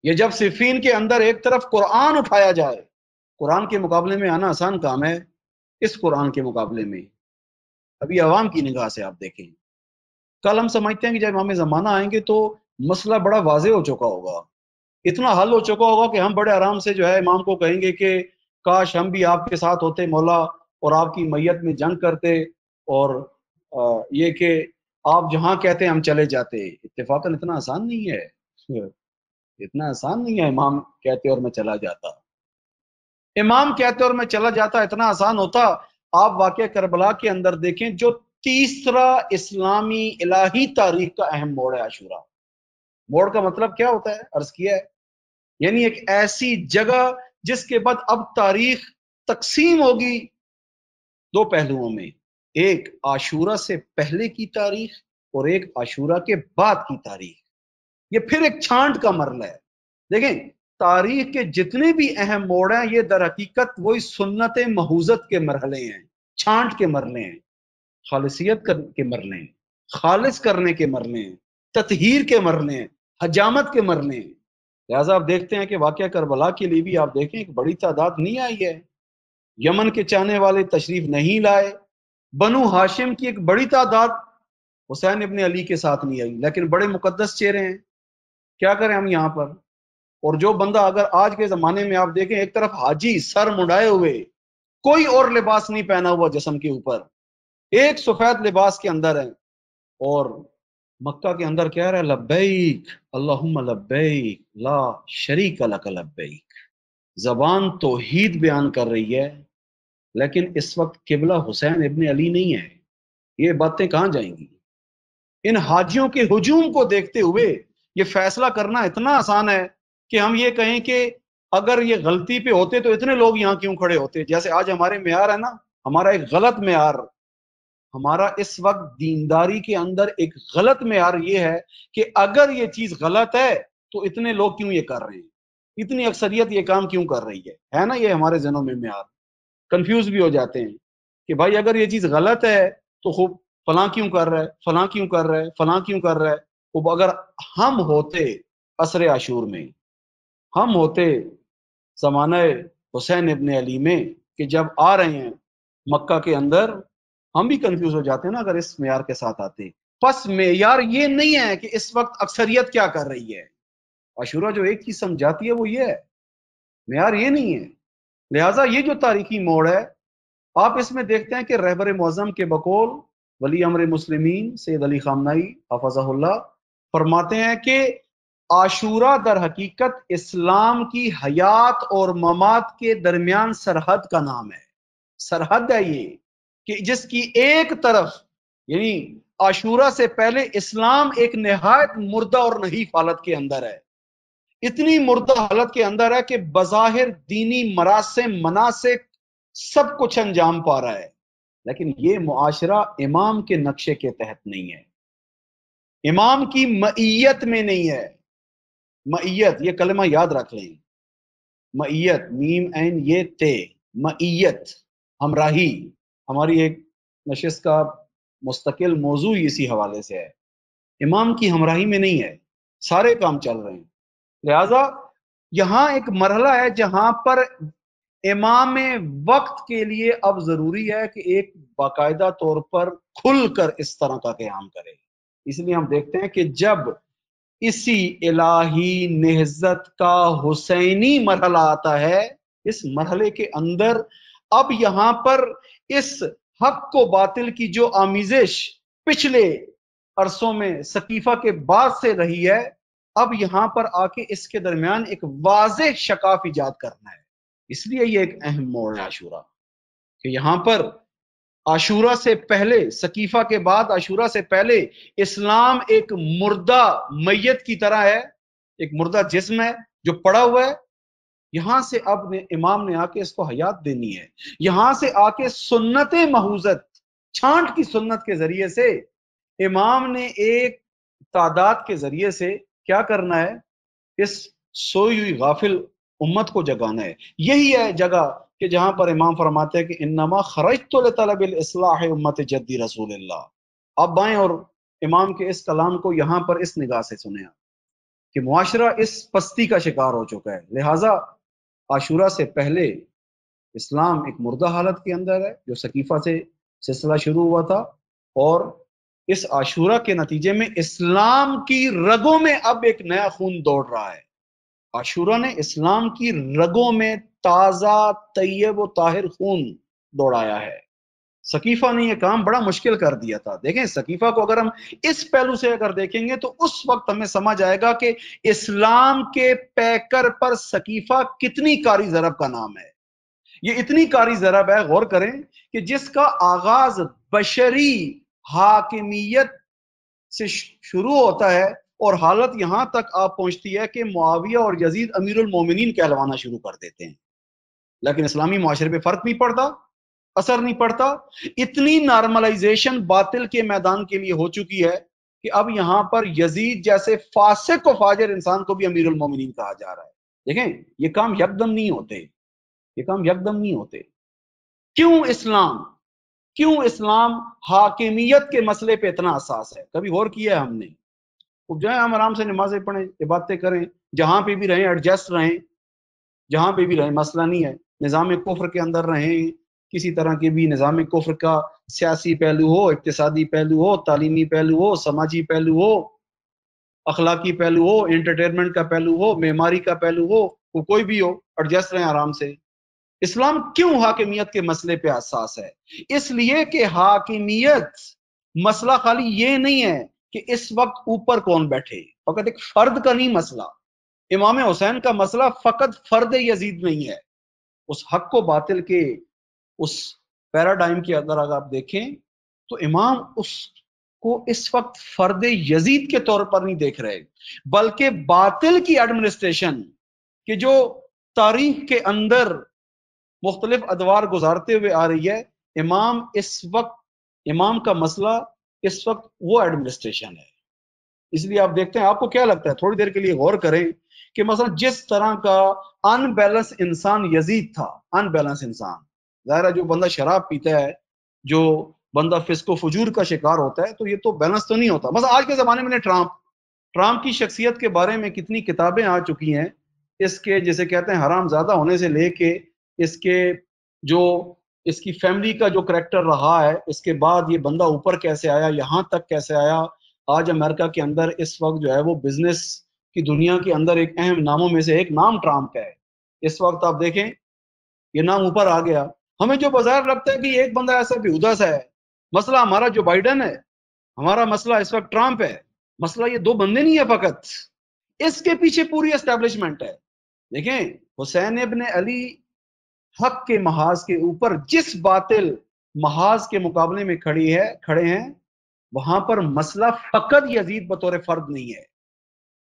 یہ جب صفین کے اندر ایک طرف قرآن اٹھایا جائے، قرآن کے مقابلے میں آنا آسان کام ہے؟ اس قرآن کے مقابلے میں ابھی عوام کی نگاہ سے آپ دیکھیں، کل ہم سمجھتے ہیں کہ جب امام زمانہ آئیں گے تو مسئلہ بڑا واضح ہو چکا ہوگا، اتنا حل ہو چکا ہوگا کہ ہم بڑے آرام سے جو ہے امام کو کہیں گے کہ کاش ہم بھی آپ کے ساتھ ہوتے مولا اور آپ کی میت میں جنگ کرتے، اور یہ کہ آپ جہاں کہتے ہیں ہم چلے جاتے۔ اتفاقاً اتنا آسان نہیں ہے، اتنا آسان نہیں ہے امام کہتے اور میں چلا جاتا۔ امام کہتے اور میں چلا جاتا اتنا آسان ہوتا، آپ واقعہ کربلا کے اندر دیکھیں جو تیسرا اسلامی الہی تاریخ کا اہم موڑ ہے عاشورہ۔ موڑ کا مطلب کیا ہوتا ہے؟ عرض کیا ہے، یعنی ایک ایسی جگہ جس کے بعد اب تاریخ تقسیم ہوگی دو پہلوؤں میں، ایک عاشورہ سے پہلے کی تاریخ اور ایک عاشورہ کے بعد کی تاریخ۔ یہ پھر ایک چھانٹ کا مرحلہ ہے۔ دیکھیں تاریخ کے جتنے بھی اہم موڑ ہیں یہ در حقیقت وہی سنت محوزت کے مرحلے ہیں، چھانٹ کے مرحلے ہیں، خالصیت کے مرحلے ہیں، خالص کرنے کے مرحلے ہیں، تطہیر کے مرحلے ہیں، حجامت کے مرحلے ہیں۔ لہٰذا آپ دیکھتے ہیں کہ واقعہ کربلا کے لیے بھی آپ دیکھیں ایک بڑی تعداد نہیں آئی ہے، یمن کے چاہنے والے تشریف نہیں لائے، بنو ہاشم کی ایک بڑی تعداد حسین ابن علی کے ساتھ نہیں آئی، لیکن بڑے مقدس چہرے ہیں، کیا کریں ہم یہاں پر؟ اور جو بندہ اگر آج کے زمانے میں آپ دیکھیں ایک طرف حاجی سر منڈائے ہوئے، کوئی اور لباس نہیں پہنا ہوا جسم کے اوپر، ایک سفید لباس کے اندر ہے، اور مکہ کے اندر کہہ رہا ہے لبیک اللہم لبیک لا شریک لک لبیک، زبان توحید بیان کر رہی ہے، لیکن اس وقت قبلہ حسین ابن علی نہیں ہے۔ یہ باتیں کہاں جائیں گی؟ ان حاجیوں کے ہجوم کو دیکھتے ہوئے یہ فیصلہ کرنا اتنا آسان ہے کہ ہم یہ کہیں کہ اگر یہ غلطی پہ ہوتے تو اتنے لوگ یہاں کیوں کھڑے ہوتے؟ جیسے آج ہمارے معیار ہے نا، ہمارا ایک غلط معیار، ہمارا اس وقت دینداری کے اندر ایک غلط معیار یہ ہے کہ اگر یہ چیز غلط ہے تو اتنے لوگ کیوں یہ کر رہے ہیں، اتنی اکثریت یہ کام کیوں کر رہی ہے نا؟ یہ ہمارے ذہنوں میں معیار، کنفیوز بھی ہو جاتے ہیں کہ بھائی اگر یہ چیز غلط ہے تو خوب فلاں کیوں کر رہا ہے، فلاں کیوں کر رہا ہے، فلاں کیوں کر رہا ہے۔ خوب اگر ہم ہوتے عصر عاشور میں، ہم ہوتے زمانہ حسین ابن علی میں کہ جب آ رہے ہیں مکہ کے اندر، ہم بھی کنفیوز ہو جاتے ہیں نا اگر اس معیار کے ساتھ آتے۔ پس معیار یہ نہیں ہے کہ اس وقت اکثریت کیا کر رہی ہے، عاشورہ جو ایک چیز سمجھاتی ہے وہ یہ ہے، معیار یہ نہیں ہے۔ لہٰذا یہ جو تاریخی موڑ ہے آپ اس میں دیکھتے ہیں کہ رہبر معظم کے بقول ولی امر مسلمین سید علی خامنائی حفظہ اللہ فرماتے ہیں کہ عاشورہ در حقیقت اسلام کی حیات اور ممات کے درمیان سرحد کا نام ہے، سرحد ہے یہ کہ جس کی ایک طرف یعنی عاشورہ سے پہلے اسلام ایک نہایت مردہ اور نحیف حالت کے اندر ہے، اتنی مردہ حالت کے اندر ہے کہ بظاہر دینی مراسم مناسک سب کچھ انجام پا رہا ہے، لیکن یہ معاشرہ امام کے نقشے کے تحت نہیں ہے، امام کی معیت میں نہیں ہے۔ معیت، یہ کلمہ یاد رکھ لیں، معیت، میم عین یہ تے، معیت، ہمراہی، ہماری ایک نشست کا مستقل موضوع اسی حوالے سے ہے۔ امام کی ہمراہی میں نہیں ہے، سارے کام چل رہے ہیں۔ لہذا یہاں ایک مرحلہ ہے جہاں پر امام وقت کے لیے اب ضروری ہے کہ ایک باقاعدہ طور پر کھل کر اس طرح کا قیام کرے۔ اس لیے ہم دیکھتے ہیں کہ جب اسی الہی نہضت کا حسینی مرحلہ آتا ہے، اس مرحلے کے اندر اب یہاں پر اس حق کو باطل کی جو آمیزش پچھلے عرصوں میں سقیفہ کے بعد سے رہی ہے، اب یہاں پر آ کے اس کے درمیان ایک واضح شقاف ایجاد کرنا ہے۔ اس لیے یہ ایک اہم موڑ ہے عاشورہ، کہ یہاں پر عاشورہ سے پہلے، سقیفہ کے بعد عاشورہ سے پہلے اسلام ایک مردہ میت کی طرح ہے، ایک مردہ جسم ہے جو پڑا ہوا ہے۔ یہاں سے اب امام نے آ کے اس کو حیات دینی ہے، یہاں سے آ کے سنت محوزت، چھانٹ کی سنت کے ذریعے سے امام نے ایک تعداد کے ذریعے سے کیا کرنا ہے، اس سوئی ہوئی غافل امت کو جگانا ہے۔ یہی ہے جگہ کہ جہاں پر امام فرماتے ہیں کہ انما خرجت لطلب الاصلاح امت جدی رسول اللہ۔ اب بائیں اور امام کے اس کلام کو یہاں پر اس نگاہ سے سنیں کہ معاشرہ اس پستی کا شکار ہو چکا ہے، لہٰذا عاشورہ سے پہلے اسلام ایک مردہ حالت کے اندر ہے، جو سقیفہ سے سلسلہ شروع ہوا تھا، اور اس عاشورہ کے نتیجے میں اسلام کی رگوں میں اب ایک نیا خون دوڑ رہا ہے۔ عاشورہ نے اسلام کی رگوں میں تازہ طیب و طاہر خون دوڑایا ہے۔ سقیفہ نے یہ کام بڑا مشکل کر دیا تھا۔ دیکھیں سقیفہ کو اگر ہم اس پہلو سے اگر دیکھیں گے تو اس وقت ہمیں سمجھ آئے گا کہ اسلام کے پیکر پر سقیفہ کتنی کاری ضرب کا نام ہے۔ یہ اتنی کاری ضرب ہے، غور کریں، کہ جس کا آغاز بشری حاکمیت سے شروع ہوتا ہے اور حالت یہاں تک آپ پہنچتی ہے کہ معاویہ اور یزید امیر المومنین کہلوانا شروع کر دیتے ہیں، لیکن اسلامی معاشرے پہ فرق نہیں پڑتا، اثر نہیں پڑتا۔ اتنی نارملائزیشن باطل کے میدان کے لیے ہو چکی ہے کہ اب یہاں پر یزید جیسے فاسق و فاجر انسان کو بھی امیر المومنین کہا جا رہا ہے۔ دیکھیں یہ کام یکدم نہیں ہوتے، یہ کام یکدم نہیں ہوتے۔ کیوں اسلام حاکمیت کے مسئلے پہ اتنا حساس ہے؟ کبھی غور کیا ہے ہم نے؟ جو ہے ہم آرام سے نمازیں پڑھیں، عبادتیں کریں، جہاں پہ بھی رہیں ایڈجسٹ رہیں، جہاں پہ بھی رہیں مسئلہ نہیں ہے، نظام کفر کے اندر رہیں، کسی طرح کے بھی نظام کفر کا سیاسی پہلو ہو، اقتصادی پہلو ہو، تعلیمی پہلو ہو، سماجی پہلو ہو، اخلاقی پہلو ہو، انٹرٹینمنٹ کا پہلو ہو، معماری کا پہلو ہو، کوئی بھی ہو، ایڈجسٹ رہیں آرام سے۔ اسلام کیوں حاکمیت کے مسئلے پہ حساس ہے؟ اس لیے کہ حاکمیت مسئلہ خالی یہ نہیں ہے کہ اس وقت اوپر کون بیٹھے، فقط ایک فرد کا نہیں مسئلہ۔ امام حسین کا مسئلہ فقط فرد یزید نہیں ہے۔ اس حق و باطل کے اس پیراڈائم کے اندر اگر آپ دیکھیں تو امام اس کو اس وقت فرد یزید کے طور پر نہیں دیکھ رہے، بلکہ باطل کی ایڈمنسٹریشن کہ جو تاریخ کے اندر مختلف ادوار گزارتے ہوئے آ رہی ہے، امام کا مسئلہ اس وقت وہ ایڈمنسٹریشن ہے۔ اس لیے آپ دیکھتے ہیں، آپ کو کیا لگتا ہے، تھوڑی دیر کے لیے غور کریں کہ مثلا جس طرح کا ان بیلنس انسان یزید تھا، ان بیلنس انسان، ظاہر ہے جو بندہ شراب پیتا ہے، جو بندہ فسق و فجور کا شکار ہوتا ہے، تو یہ تو بیلنس تو نہیں ہوتا۔ مثلا آج کے زمانے میں ٹرمپ کی شخصیت کے بارے میں کتنی کتابیں آ چکی ہیں، اس کے جسے کہتے ہیں حرام زادہ ہونے سے لے کے اس کی فیملی کا جو کریکٹر رہا ہے، اس کے بعد یہ بندہ اوپر کیسے آیا، یہاں تک کیسے آیا۔ آج امریکہ کے اندر اس وقت جو ہے وہ بزنس کی دنیا کے اندر ایک اہم ناموں میں سے ایک نام ٹرمپ کا ہے۔ اس وقت آپ دیکھیں یہ نام اوپر آ گیا۔ ہمیں جو بظاہر لگتا ہے کہ ایک بندہ ایسا بیہودہ سا ہے، مسئلہ ہمارا جو بائیڈن ہے، ہمارا مسئلہ اس وقت ٹرمپ ہے، مسئلہ یہ دو بندے نہیں ہے فقط، اس کے پیچھے پوری اسٹیبلشمنٹ ہے۔ دیکھیں حسین ابن علی حق کے محاذ کے اوپر جس باطل محاذ کے مقابلے میں کھڑے ہیں، وہاں پر مسئلہ فقط یزید بطور فرد نہیں ہے،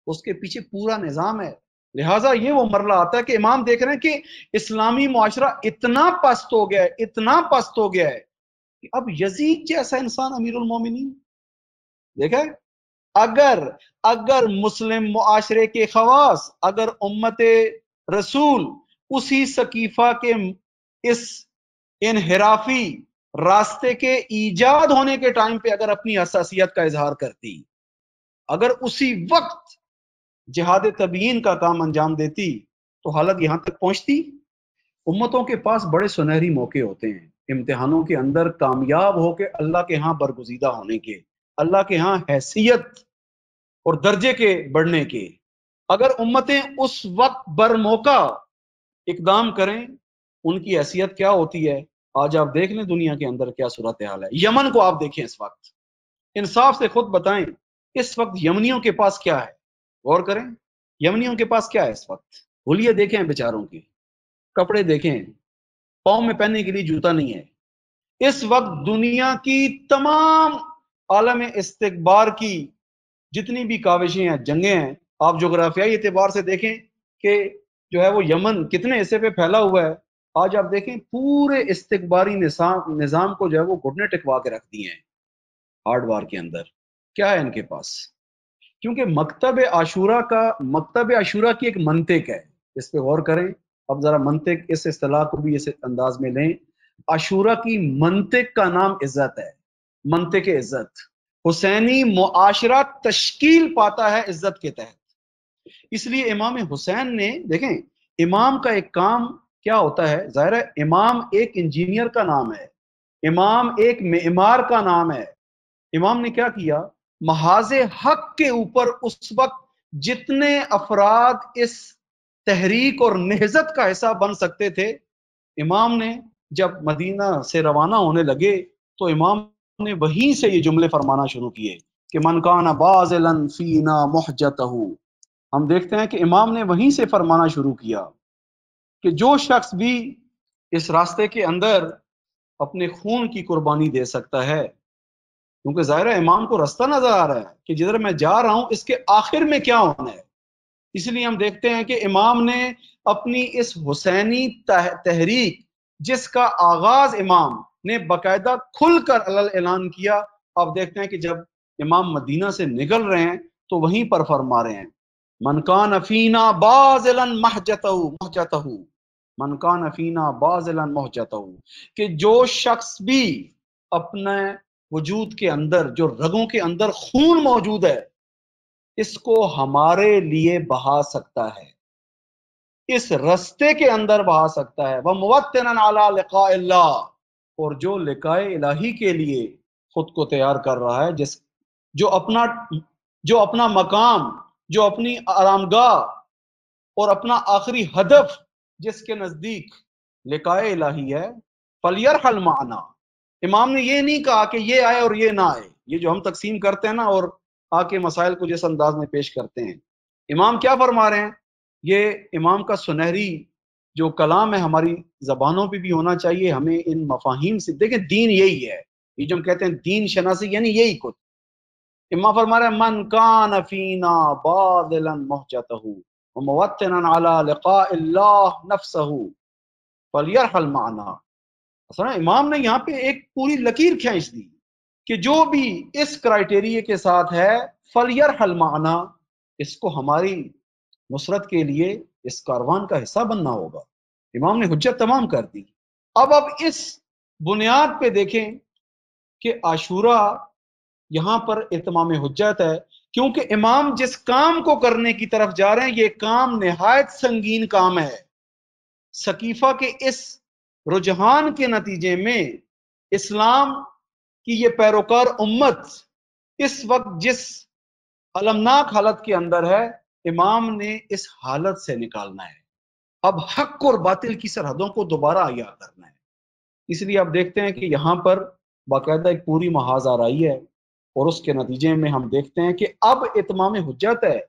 اس کے پیچھے پورا نظام ہے۔ لہٰذا یہ وہ مرلہ آتا ہے کہ امام دیکھ رہے ہیں کہ اسلامی معاشرہ اتنا پست ہو گیا ہے، اتنا پست ہو گیا ہے کہ اب یزید جیسا انسان امیر المومنین. دیکھا ہے؟ اگر مسلم معاشرے کے خواص، اگر امت رسول اسی سقیفہ کے اس انحرافی راستے کے ایجاد ہونے کے ٹائم پہ اگر اپنی حساسیت کا اظہار کرتی، اگر اسی وقت جہاد تبیین کا کام انجام دیتی تو حالت یہاں تک پہنچتی. امتوں کے پاس بڑے سنہری موقع ہوتے ہیں امتحانوں کے اندر کامیاب ہو کے اللہ کے ہاں برگزیدہ ہونے کے، اللہ کے ہاں حیثیت اور درجے کے بڑھنے کے. اگر امتیں اس وقت بر موقع اقدام کریں، ان کی حیثیت کیا ہوتی ہے آج آپ دیکھ لیں دنیا کے اندر کیا صورتحال ہے. یمن کو آپ دیکھیں اس وقت، انصاف سے خود بتائیں اس وقت یمنیوں کے پاس کیا ہے؟ غور کریں یمنیوں کے پاس کیا ہے اس وقت. ہولیے دیکھیں بیچاروں کے کپڑے دیکھیں، پاؤں میں پہننے کے لیے جوتا نہیں ہے. اس وقت دنیا کی تمام عالم استکبار کی جتنی بھی کاوشیں ہیں، جنگیں ہیں، آپ جغرافیائی اعتبار سے دیکھیں کہ جو ہے وہ یمن کتنے حصے پہ پھیلا ہوا ہے. آج آپ دیکھیں پورے استکباری نظام کو جو ہے وہ گھٹنے ٹکوا کے رکھ دیے ہیں ہارڈ وار کے اندر. کیا ہے ان کے پاس؟ کیونکہ مکتب عاشورہ کی ایک منطق ہے، اس پہ غور کریں. اب ذرا منطق اس اصطلاح کو بھی اس انداز میں لیں. عاشورہ کی منطق کا نام عزت ہے، منطق عزت. حسینی معاشرہ تشکیل پاتا ہے عزت کے تحت. اس لیے امام حسین نے دیکھیں امام کا ایک کام کیا ہوتا ہے. ظاہر ہے امام ایک انجینئر کا نام ہے، امام ایک معمار کا نام ہے. امام نے کیا کیا؟ محاذ حق کے اوپر اس وقت جتنے افراد اس تحریک اور نہضت کا حصہ بن سکتے تھے، امام نے جب مدینہ سے روانہ ہونے لگے تو امام نے وہیں سے یہ جملے فرمانا شروع کیے کہ من کان باذلا فینا محجتہ. ہم دیکھتے ہیں کہ امام نے وہیں سے فرمانا شروع کیا کہ جو شخص بھی اس راستے کے اندر اپنے خون کی قربانی دے سکتا ہے، کیونکہ ظاہر ہے امام کو رستہ نظر آ رہا ہے کہ جدھر میں جا رہا ہوں اس کے آخر میں کیا ہونا ہے. اس لیے ہم دیکھتے ہیں کہ امام نے اپنی اس حسینی تحریک جس کا آغاز امام نے باقاعدہ کھل کر اعلان کیا، آپ دیکھتے ہیں کہ جب امام مدینہ سے نکل رہے ہیں تو وہیں پر فرما رہے ہیں من کان فینا باذلا محجتہ من کان فینا باذلا محجتہ، کہ جو شخص بھی اپنے وجود کے اندر، جو رگوں کے اندر خون موجود ہے، اس کو ہمارے لیے بہا سکتا ہے، اس رستے کے اندر بہا سکتا ہے. وَمُوَطِّنًا عَلَىٰ لِقَاءِ اللَّهِ، اور جو لقاء الہی کے لیے خود کو تیار کر رہا ہے، جو اپنا مقام، جو اپنی آرامگاہ اور اپنا آخری ہدف جس کے نزدیک لقاء الہی ہے، فَلْيَرْحَلْ مَعَنَا. امام نے یہ نہیں کہا کہ یہ آئے اور یہ نہ آئے. یہ جو ہم تقسیم کرتے ہیں نا اور آ کے مسائل کو جس انداز میں پیش کرتے ہیں، امام کیا فرما رہے ہیں؟ یہ امام کا سنہری جو کلام ہے ہماری زبانوں پہ بھی ہونا چاہیے. ہمیں ان مفاہیم سے دیکھیں دین یہی ہے، یہ جو ہم کہتے ہیں دین شناسی یعنی یہی کچھ. امام فرما رہے ہیں من کان فینا باذلا محجتہ وموطنا علی لقاء اللہ نفسہ فلیرحل معنا. امام نے یہاں پہ ایک پوری لکیر کھینچ دی کہ جو بھی اس کرائٹیریے کے ساتھ ہے فلیرحل معنا، اس کو ہماری نصرت کے لیے اس کاروان کا حصہ بننا ہوگا. امام نے حجت تمام کر دی. اب اس بنیاد پہ دیکھیں کہ عاشورہ یہاں پر اتمام حجت ہے، کیونکہ امام جس کام کو کرنے کی طرف جا رہے ہیں یہ کام نہایت سنگین کام ہے. سقیفہ کے اس رجحان کے نتیجے میں اسلام کی یہ پیروکار امت اس وقت جس المناک حالت کے اندر ہے، امام نے اس حالت سے نکالنا ہے. اب حق اور باطل کی سرحدوں کو دوبارہ احیا کرنا ہے. اس لیے آپ دیکھتے ہیں کہ یہاں پر باقاعدہ ایک پوری محاذ آرائی ہے اور اس کے نتیجے میں ہم دیکھتے ہیں کہ اب اتمام حجت ہے.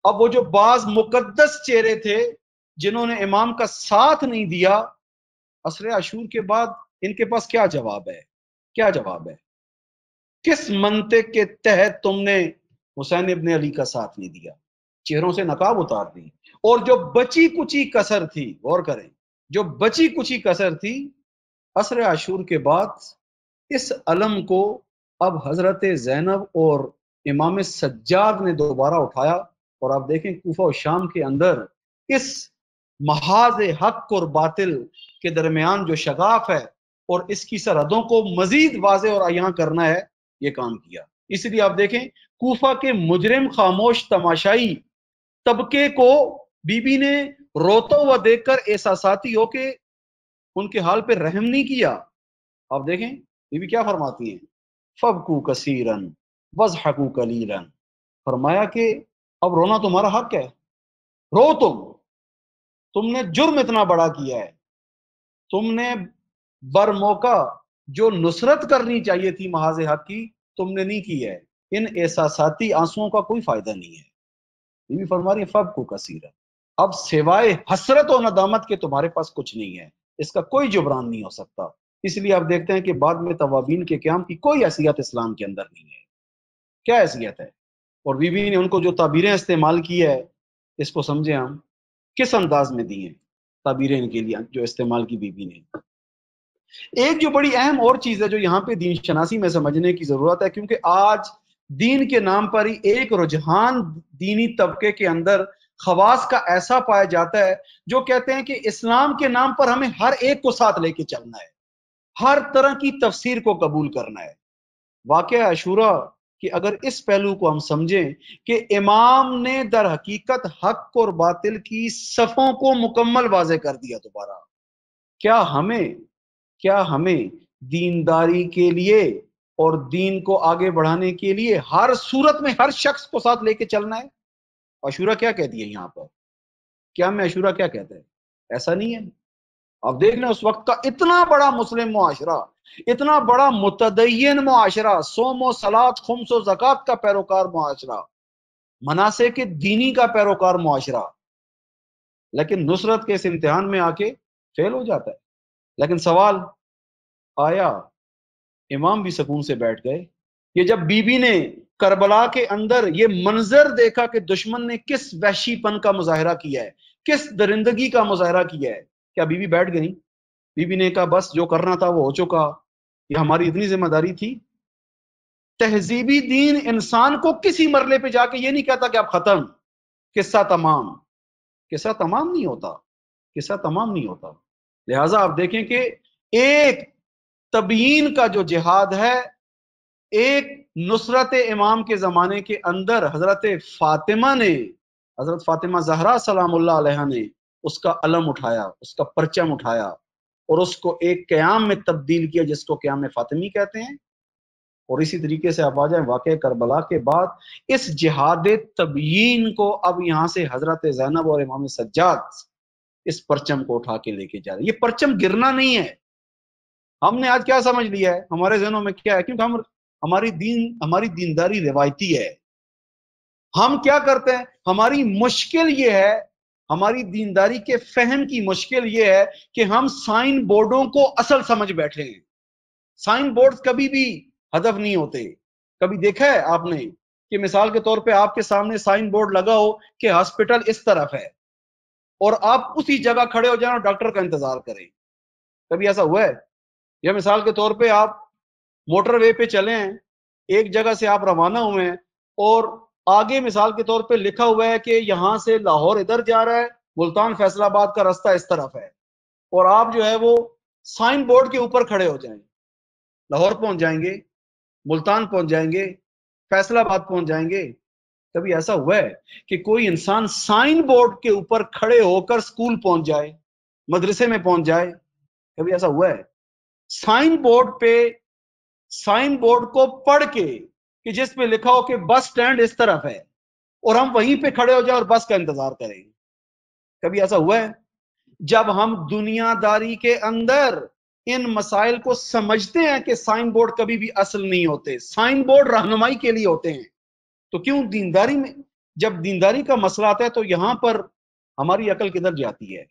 اب وہ جو بعض مقدس چہرے تھے جنہوں نے امام کا ساتھ نہیں دیا، عصر عاشور کے بعد ان کے پاس کیا جواب ہے؟ کیا جواب ہے؟ کس منطق کے تحت تم نے حسین ابن علی کا ساتھ نہیں دیا؟ چہروں سے نقاب اتار دی. اور جو بچی کچی کسر تھی، غور کریں، جو بچی کچی کسر تھی عصر عاشور کے بعد، اس علم کو اب حضرت زینب اور امام سجاد نے دوبارہ اٹھایا، اور آپ دیکھیں کوفہ و شام کے اندر اس محاذ حق اور باطل کے درمیان جو شگاف ہے اور اس کی سرحدوں کو مزید واضح اور عیاں کرنا ہے، یہ کام کیا۔ اس لیے آپ دیکھیں کوفہ کے مجرم خاموش تماشائی طبقے کو بی بی نے روتا ہوا دیکھ کر احساساتی ہو کے ان کے حال پہ رحم نہیں کیا۔ آپ دیکھیں بی بی کیا فرماتی ہیں، فَبْكُوا كَثِيرًا وَاضْحَكُوا قَلِيلًا، فرمایا کہ اب رونا تمہارا حق ہے، رو، تم نے جرم اتنا بڑا کیا ہے، تم نے بر موقع جو نصرت کرنی چاہیے تھی محاذ حق کی تم نے نہیں کی ہے، ان احساساتی آنسوؤں کا کوئی فائدہ نہیں ہے۔ بی بی فرما رہی ہے فَبْكُوا كَثِيرًا، اب سوائے حسرت و ندامت کے تمہارے پاس کچھ نہیں ہے، اس کا کوئی جبران نہیں ہو سکتا۔ اس لیے آپ دیکھتے ہیں کہ بعد میں توابین کے قیام کی کوئی حیثیت اسلام کے اندر نہیں ہے۔ کیا حیثیت ہے؟ اور بی بی نے ان کو جو تعبیریں استعمال کی ہے، اس کو سمجھیں ہم کس انداز میں دی ہیں تعبیریں ان کے لیے جو استعمال کی بی بی نے۔ ایک جو بڑی اہم اور چیز ہے جو یہاں پہ دین شناسی میں سمجھنے کی ضرورت ہے، کیونکہ آج دین کے نام پر ہی ایک رجحان دینی طبقے کے اندر خواص کا ایسا پایا جاتا ہے جو کہتے ہیں کہ اسلام کے نام پر ہمیں ہر ایک کو ساتھ لے کے چلنا ہے، ہر طرح کی تفسیر کو قبول کرنا ہے۔ واقعہ عاشورہ کہ اگر اس پہلو کو ہم سمجھیں کہ امام نے در حقیقت حق اور باطل کی صفوں کو مکمل واضح کر دیا دوبارہ، کیا ہمیں دینداری کے لیے اور دین کو آگے بڑھانے کے لیے ہر صورت میں ہر شخص کو ساتھ لے کے چلنا ہے؟ عاشورہ کیا کہتی ہے یہاں پر؟ کیا میں عاشورہ کیا کہتا ہے؟ ایسا نہیں ہے۔ اب دیکھ لیں اس وقت کا اتنا بڑا مسلم معاشرہ، اتنا بڑا متدین معاشرہ، صوم و صلات خمس و زکوٰۃ کا پیروکار معاشرہ، مناسک دینی کا پیروکار معاشرہ، لیکن نصرت کے اس امتحان میں آ کے فیل ہو جاتا ہے۔ لیکن سوال آیا امام بھی سکون سے بیٹھ گئے؟ یہ جب بی بی نے کربلا کے اندر یہ منظر دیکھا کہ دشمن نے کس وحشی پن کا مظاہرہ کیا ہے، کس درندگی کا مظاہرہ کیا ہے، کیا بی بی بیٹھ گئی؟ بی بی نے کہا بس جو کرنا تھا وہ ہو چکا، یہ ہماری اتنی ذمہ داری تھی؟ تہذیبی دین انسان کو کسی مرلے پہ جا کے یہ نہیں کہتا کہ اب ختم، قصہ تمام، قصہ تمام نہیں ہوتا، قصہ تمام نہیں ہوتا۔ لہٰذا آپ دیکھیں کہ ایک تبیین کا جو جہاد ہے، ایک نصرت امام کے زمانے کے اندر حضرت فاطمہ زہرا سلام اللہ علیہ نے اس کا علم اٹھایا، اس کا پرچم اٹھایا اور اس کو ایک قیام میں تبدیل کیا جس کو قیام فاطمی کہتے ہیں۔ اور اسی طریقے سے آپ آ جائیں واقعہ کربلا کے بعد اس جہاد تبیین کو اب یہاں سے حضرت زینب اور امام سجاد اس پرچم کو اٹھا کے لے کے جا رہے ہیں۔ یہ پرچم گرنا نہیں ہے۔ ہم نے آج کیا سمجھ لیا ہے، ہمارے ذہنوں میں کیا ہے، کیونکہ ہماری دینداری روایتی ہے۔ ہم کیا کرتے ہیں، ہماری مشکل یہ ہے، ہماری دینداری کے فہم کی مشکل یہ ہے کہ ہم سائن بورڈوں کو اصل سمجھ بیٹھے ہیں۔ سائن بورڈز کبھی بھی ہدف نہیں ہوتے۔ کبھی دیکھا ہے آپ نے کہ مثال کے طور پہ آپ کے سامنے سائن بورڈ لگا ہو کہ ہاسپٹل اس طرف ہے اور آپ اسی جگہ کھڑے ہو جائیں اور ڈاکٹر کا انتظار کریں؟ کبھی ایسا ہوا ہے؟ یا مثال کے طور پہ آپ موٹر وے پہ چلے ہیں، ایک جگہ سے آپ روانہ ہوئے ہیں اور آگے مثال کے طور پہ لکھا ہوا ہے کہ یہاں سے لاہور ادھر جا رہا ہے، ملتان فیصل آباد کا راستہ اس طرف ہے، اور آپ جو ہے وہ سائن بورڈ کے اوپر کھڑے ہو جائیں، لاہور پہنچ جائیں گے، ملتان پہنچ جائیں گے، فیصل آباد پہنچ جائیں گے۔ کبھی ایسا ہوا ہے کہ کوئی انسان سائن بورڈ کے اوپر کھڑے ہو کر سکول پہنچ جائے، مدرسے میں پہنچ جائے؟ کبھی ایسا ہوا ہے؟ سائن بورڈ کو پڑھ کے کہ جس پہ لکھا ہو کہ بس سٹینڈ اس طرف ہے اور ہم وہیں پہ کھڑے ہو جائیں اور بس کا انتظار کریں؟ کبھی ایسا ہوا ہے؟ جب ہم دنیا داری کے اندر ان مسائل کو سمجھتے ہیں کہ سائن بورڈ کبھی بھی اصل نہیں ہوتے، سائن بورڈ رہنمائی کے لیے ہوتے ہیں، تو کیوں دینداری میں جب دینداری کا مسئلہ آتا ہے تو یہاں پر ہماری عقل کدھر جاتی ہے؟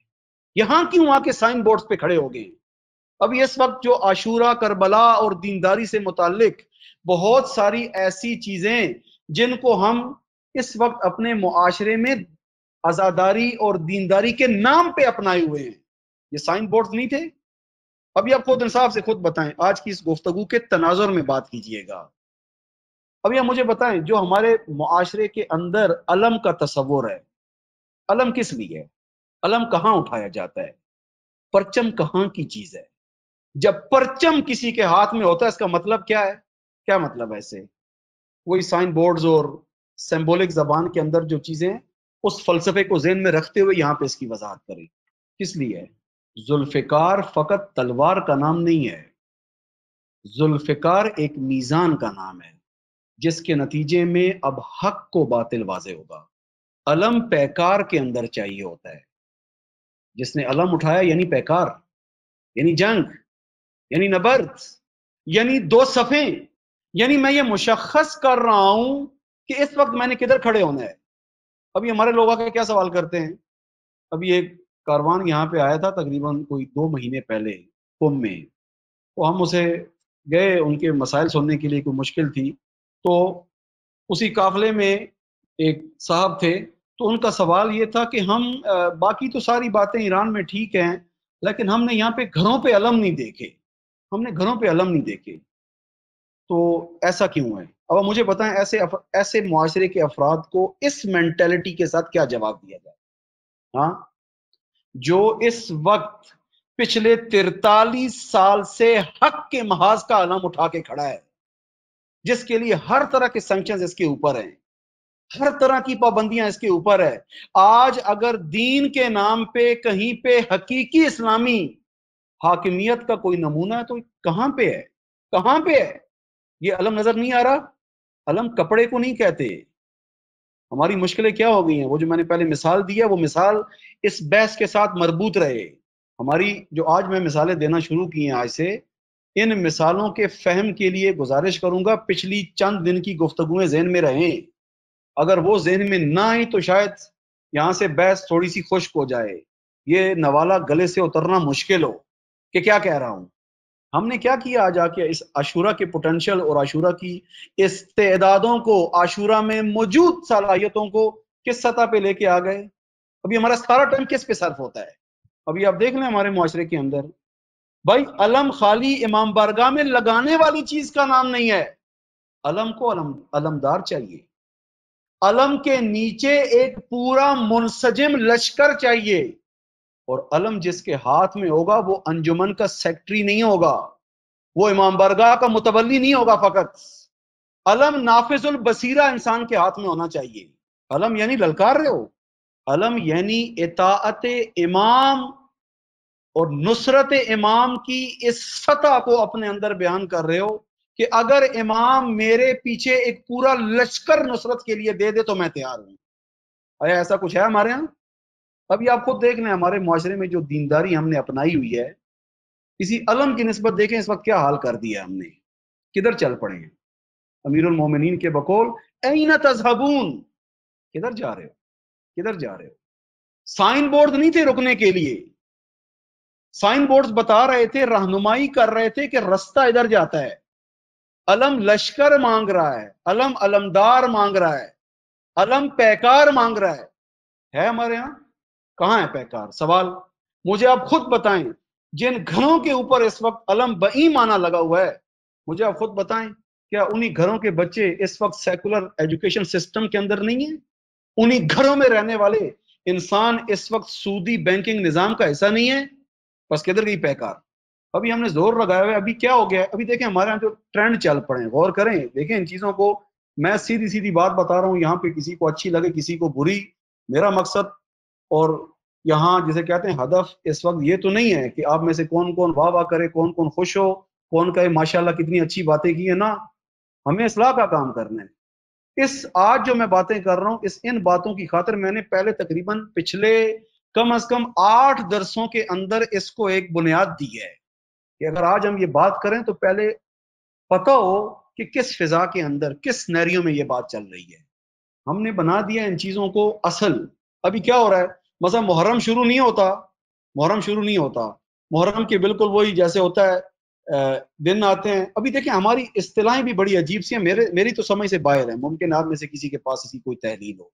یہاں کیوں آ کے سائن بورڈز پہ کھڑے ہو گئے؟ ابھی اس وقت جو عاشورہ، کربلا اور دینداری سے متعلق بہت ساری ایسی چیزیں جن کو ہم اس وقت اپنے معاشرے میں عزاداری اور دینداری کے نام پہ اپنائے ہوئے ہیں. یہ سائن بورڈ نہیں تھے؟ ابھی آپ خود انصاف سے خود بتائیں، آج کی اس گفتگو کے تناظر میں بات کیجئے گا. ابھی آپ مجھے بتائیں، جو ہمارے معاشرے کے اندر علم کا تصور ہے، علم کس لیے ہے؟ علم کہاں اٹھایا جاتا ہے؟ پرچم کہاں کی چیز ہے؟ جب پرچم کسی کے ہاتھ میں ہوتا ہے، اس کا مطلب کیا ہے؟ کیا مطلب ہے اسے؟ وہی سائن بورڈز اور سمبولک زبان کے اندر جو چیزیں ہیں، اس فلسفے کو ذہن میں رکھتے ہوئے یہاں پہ اس کی وضاحت کریں. کس لیے ہے؟ ذوالفقار فقط تلوار کا نام نہیں ہے، ذوالفقار ایک میزان کا نام ہے جس کے نتیجے میں اب حق کو باطل واضح ہوگا. علم پیکار کے اندر چاہیے ہوتا ہے. جس نے علم اٹھایا یعنی پیکار، یعنی جنگ، یعنی نبرد، یعنی دو صفیں، یعنی میں یہ مشخص کر رہا ہوں کہ اس وقت میں نے کدھر کھڑے ہونا ہے. ابھی ہمارے لوگ آ کے کیا سوال کرتے ہیں؟ ابھی ایک کاروان یہاں پہ آیا تھا تقریباً کوئی 2 مہینے پہلے قم میں، تو ہم اسے گئے، ان کے مسائل سننے کے لیے، کوئی مشکل تھی. تو اسی قافلے میں ایک صاحب تھے، تو ان کا سوال یہ تھا کہ ہم باقی تو ساری باتیں ایران میں ٹھیک ہیں، لیکن ہم نے یہاں پہ گھروں پہ علم نہیں دیکھے، ہم نے گھروں پہ علم نہیں دیکھے، تو ایسا کیوں ہے؟ اب مجھے بتائیں ایسے معاشرے کے افراد کو اس مینٹلٹی کے ساتھ کیا جواب دیا جائے؟ ہاں، جو اس وقت پچھلے 43 سال سے حق کے محاذ کا علم اٹھا کے کھڑا ہے، جس کے لیے ہر طرح کے سینکشنز اس کے اوپر ہیں، ہر طرح کی پابندیاں اس کے اوپر ہے. آج اگر دین کے نام پہ کہیں پہ حقیقی اسلامی حاکمیت کا کوئی نمونہ ہے تو کہاں پہ ہے؟ کہاں پہ ہے؟ یہ علم نظر نہیں آ رہا؟ علم کپڑے کو نہیں کہتے. ہماری مشکلیں کیا ہو گئی ہیں؟ وہ جو میں نے پہلے مثال دی ہے، وہ مثال اس بحث کے ساتھ مربوط رہے. ہماری جو آج میں مثالیں دینا شروع کی ہیں آج سے، ان مثالوں کے فہم کے لیے گزارش کروں گا پچھلی چند دن کی گفتگویں ذہن میں رہیں. اگر وہ ذہن میں نہ آئی تو شاید یہاں سے بحث تھوڑی سی خشک ہو جائے، یہ نوالا گلے سے اترنا مشکل ہو کہ کیا کہہ رہا ہوں. ہم نے کیا کیا آج آ کے اس عاشورہ کے پوٹینشل اور عاشورہ کی استعدادوں کو، عاشورہ میں موجود صلاحیتوں کو کس سطح پہ لے کے آ گئے؟ ابھی ہمارا سارا ٹائم کس پہ صرف ہوتا ہے؟ ابھی آپ دیکھ لیں ہمارے معاشرے کے اندر، بھائی علم خالی امام بارگاہ میں لگانے والی چیز کا نام نہیں ہے. علم کو علمدار چاہیے، علم کے نیچے ایک پورا منسجم لشکر چاہیے، اور علم جس کے ہاتھ میں ہوگا وہ انجمن کا سیکٹری نہیں ہوگا، وہ امام بارگاہ کا متولی نہیں ہوگا. فقط علم نافذ البصیرہ انسان کے ہاتھ میں ہونا چاہیے. علم یعنی للکار رہے ہو، علم یعنی اطاعت امام اور نصرت امام کی اس سطح کو اپنے اندر بیان کر رہے ہو کہ اگر امام میرے پیچھے ایک پورا لشکر نصرت کے لیے دے دے تو میں تیار ہوں. آیا ایسا کچھ ہے ہمارے ہاں؟ ابھی آپ خود دیکھ لیں ہمارے معاشرے میں جو دینداری ہم نے اپنائی ہوئی ہے، کسی علم کی نسبت دیکھیں اس وقت کیا حال کر دیا ہم نے، کدھر چل پڑے ہیں. امیر المومنین کے بقول این تذہبون، کدھر جا رہے ہو، کدھر جا رہے ہو؟ سائن بورڈ نہیں تھے رکنے کے لیے، سائن بورڈز بتا رہے تھے، رہنمائی کر رہے تھے کہ رستہ ادھر جاتا ہے. علم لشکر مانگ رہا ہے، علم علمدار مانگ رہا ہے، علم پیکار مانگ رہا ہے ہمارے ہاں؟ کہاں ہے پیکار؟ سوال مجھے آپ خود بتائیں، جن گھروں کے اوپر اس وقت علم بئی معنی لگا ہوا ہے، مجھے آپ خود بتائیں کیا انہی گھروں کے بچے اس وقت سیکولر ایجوکیشن سسٹم کے اندر نہیں ہیں؟ انہی گھروں میں رہنے والے انسان اس وقت سودی بینکنگ نظام کا حصہ نہیں ہے؟ بس کدھر گئی پیکار؟ ابھی ہم نے زور لگایا ہوا ہے، ابھی کیا ہو گیا ہے؟ ابھی دیکھیں ہمارے یہاں جو ٹرینڈ چل پڑے ہیں، غور کریں، دیکھیں ان چیزوں کو. میں سیدھی سیدھی بات بتا رہا ہوں، یہاں پہ کسی کو اچھی لگے کسی کو بری، میرا مقصد اور یہاں جسے کہتے ہیں ہدف اس وقت یہ تو نہیں ہے کہ آپ میں سے کون کون واہ واہ کرے، کون کون خوش ہو، کون کہے ماشاءاللہ کتنی اچھی باتیں کی ہیں. نا، ہمیں اصلاح کا کام کرنا ہے. اس آج جو میں باتیں کر رہا ہوں، ان باتوں کی خاطر میں نے پہلے تقریباً پچھلے کم از کم 8 درسوں کے اندر اس کو ایک بنیاد دی ہے کہ اگر آج ہم یہ بات کریں تو پہلے پتہ ہو کہ کس فضا کے اندر، کس سینیریو میں یہ بات چل رہی ہے. ہم نے بنا دیا ان چیزوں کو اصل. ابھی کیا ہو رہا ہے؟ مثلا محرم شروع نہیں ہوتا، محرم کے بالکل وہی جیسے ہوتا ہے دن آتے ہیں. ابھی دیکھیں ہماری اصطلاحیں بھی بڑی عجیب سی ہیں، میری تو سمجھ سے باہر ہے، ممکن آپ میں سے کسی کے پاس اسی کوئی تحلیل ہو.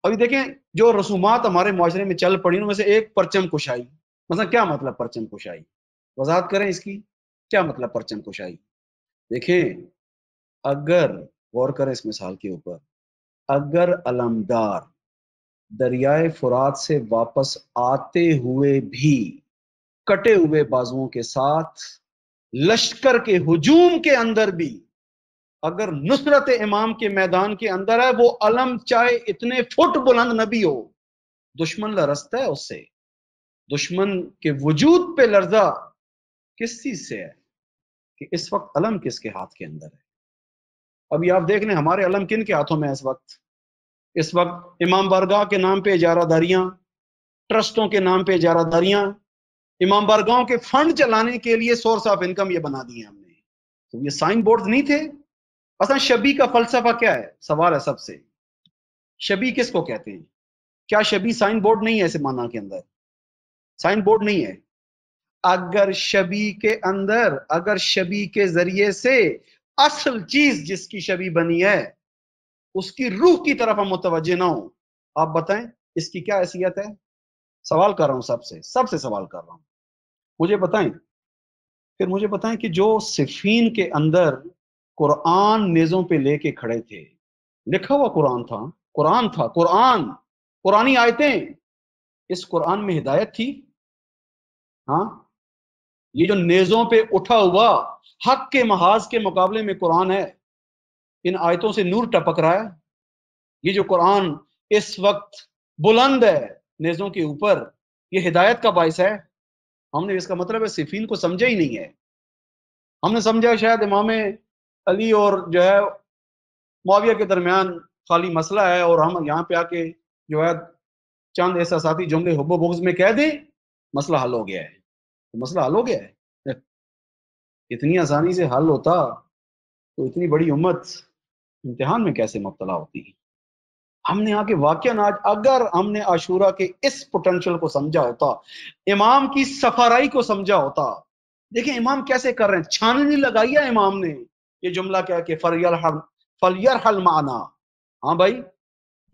ابھی دیکھیں جو رسومات ہمارے معاشرے میں چل پڑی ان میں سے ایک پرچم کشائی. مثلا کیا مطلب پرچم کشائی؟ وضاحت کریں اس کی. کیا مطلب پرچم کشائی؟ دیکھیں اگر غور کریں اس مثال کے اوپر، اگر علمدار دریائے فرات سے واپس آتے ہوئے بھی کٹے ہوئے بازوؤں کے ساتھ لشکر کے ہجوم کے اندر بھی اگر نصرت امام کے میدان کے اندر ہے، وہ علم چاہے اتنے فٹ بلند نبی ہو، دشمن لرزتا ہے اس سے. دشمن کے وجود پہ لرزہ کس چیز سے ہے؟ کہ اس وقت علم کس کے ہاتھ کے اندر ہے. ابھی آپ دیکھ لیں ہمارے علم کن کے ہاتھوں میں ہے اس وقت امام بارگاہ کے نام پہ اجارہ داریاں، ٹرسٹوں کے نام پہ اجارہ داریاں، امام بارگاہوں کے فنڈ چلانے کے لیے سورس آف انکم یہ بنا دیے ہم نے. تو یہ سائن بورڈز نہیں تھے. اصلا شبی کا فلسفہ کیا ہے؟ سوال ہے سب سے، شبی کس کو کہتے ہیں؟ کیا شبی سائن بورڈ نہیں ہے اس معنی کے اندر؟ سائن بورڈ نہیں ہے. اگر شبی کے اندر، اگر شبی کے ذریعے سے اصل چیز جس کی شبی بنی ہے اس کی روح کی طرف ہم متوجہ نہ ہوں، آپ بتائیں اس کی کیا حیثیت ہے؟ سوال کر رہا ہوں سب سے سوال کر رہا ہوں. مجھے بتائیں، پھر مجھے بتائیں کہ جو صفین کے اندر قرآن نیزوں پہ لے کے کھڑے تھے، لکھا ہوا قرآن تھا، قرآنی آیتیں، اس قرآن میں ہدایت تھی؟ ہاں، یہ جو نیزوں پہ اٹھا ہوا حق کے محاذ کے مقابلے میں قرآن ہے، ان آیتوں سے نور ٹپک رہا ہے. یہ جو قرآن اس وقت بلند ہے نیزوں کے اوپر، یہ ہدایت کا باعث ہے. ہم نے اس کا مطلب ہے صفین کو سمجھا ہی نہیں ہے. ہم نے سمجھا شاید امام علی اور جو ہے معاویہ کے درمیان خالی مسئلہ ہے، اور ہم یہاں پہ آ کے جو ہے چند احساساتی جملے حب و بغض میں کہہ دیں مسئلہ حل ہو گیا ہے. مسئلہ حل ہو گیا ہے. اتنی آسانی سے حل ہوتا تو اتنی بڑی امت امتحان میں کیسے مبتلا ہوتی؟ ہم نے آگے واقعاً آج اگر ہم نے عاشورہ کے اس پوٹینشل کو سمجھا ہوتا، امام کی سفارائی کو سمجھا ہوتا. دیکھیں امام کیسے کر رہے ہیں، چھاننی لگائی ہے امام نے. یہ جملہ کیا کہ فلیرحل معنا. ہاں بھائی،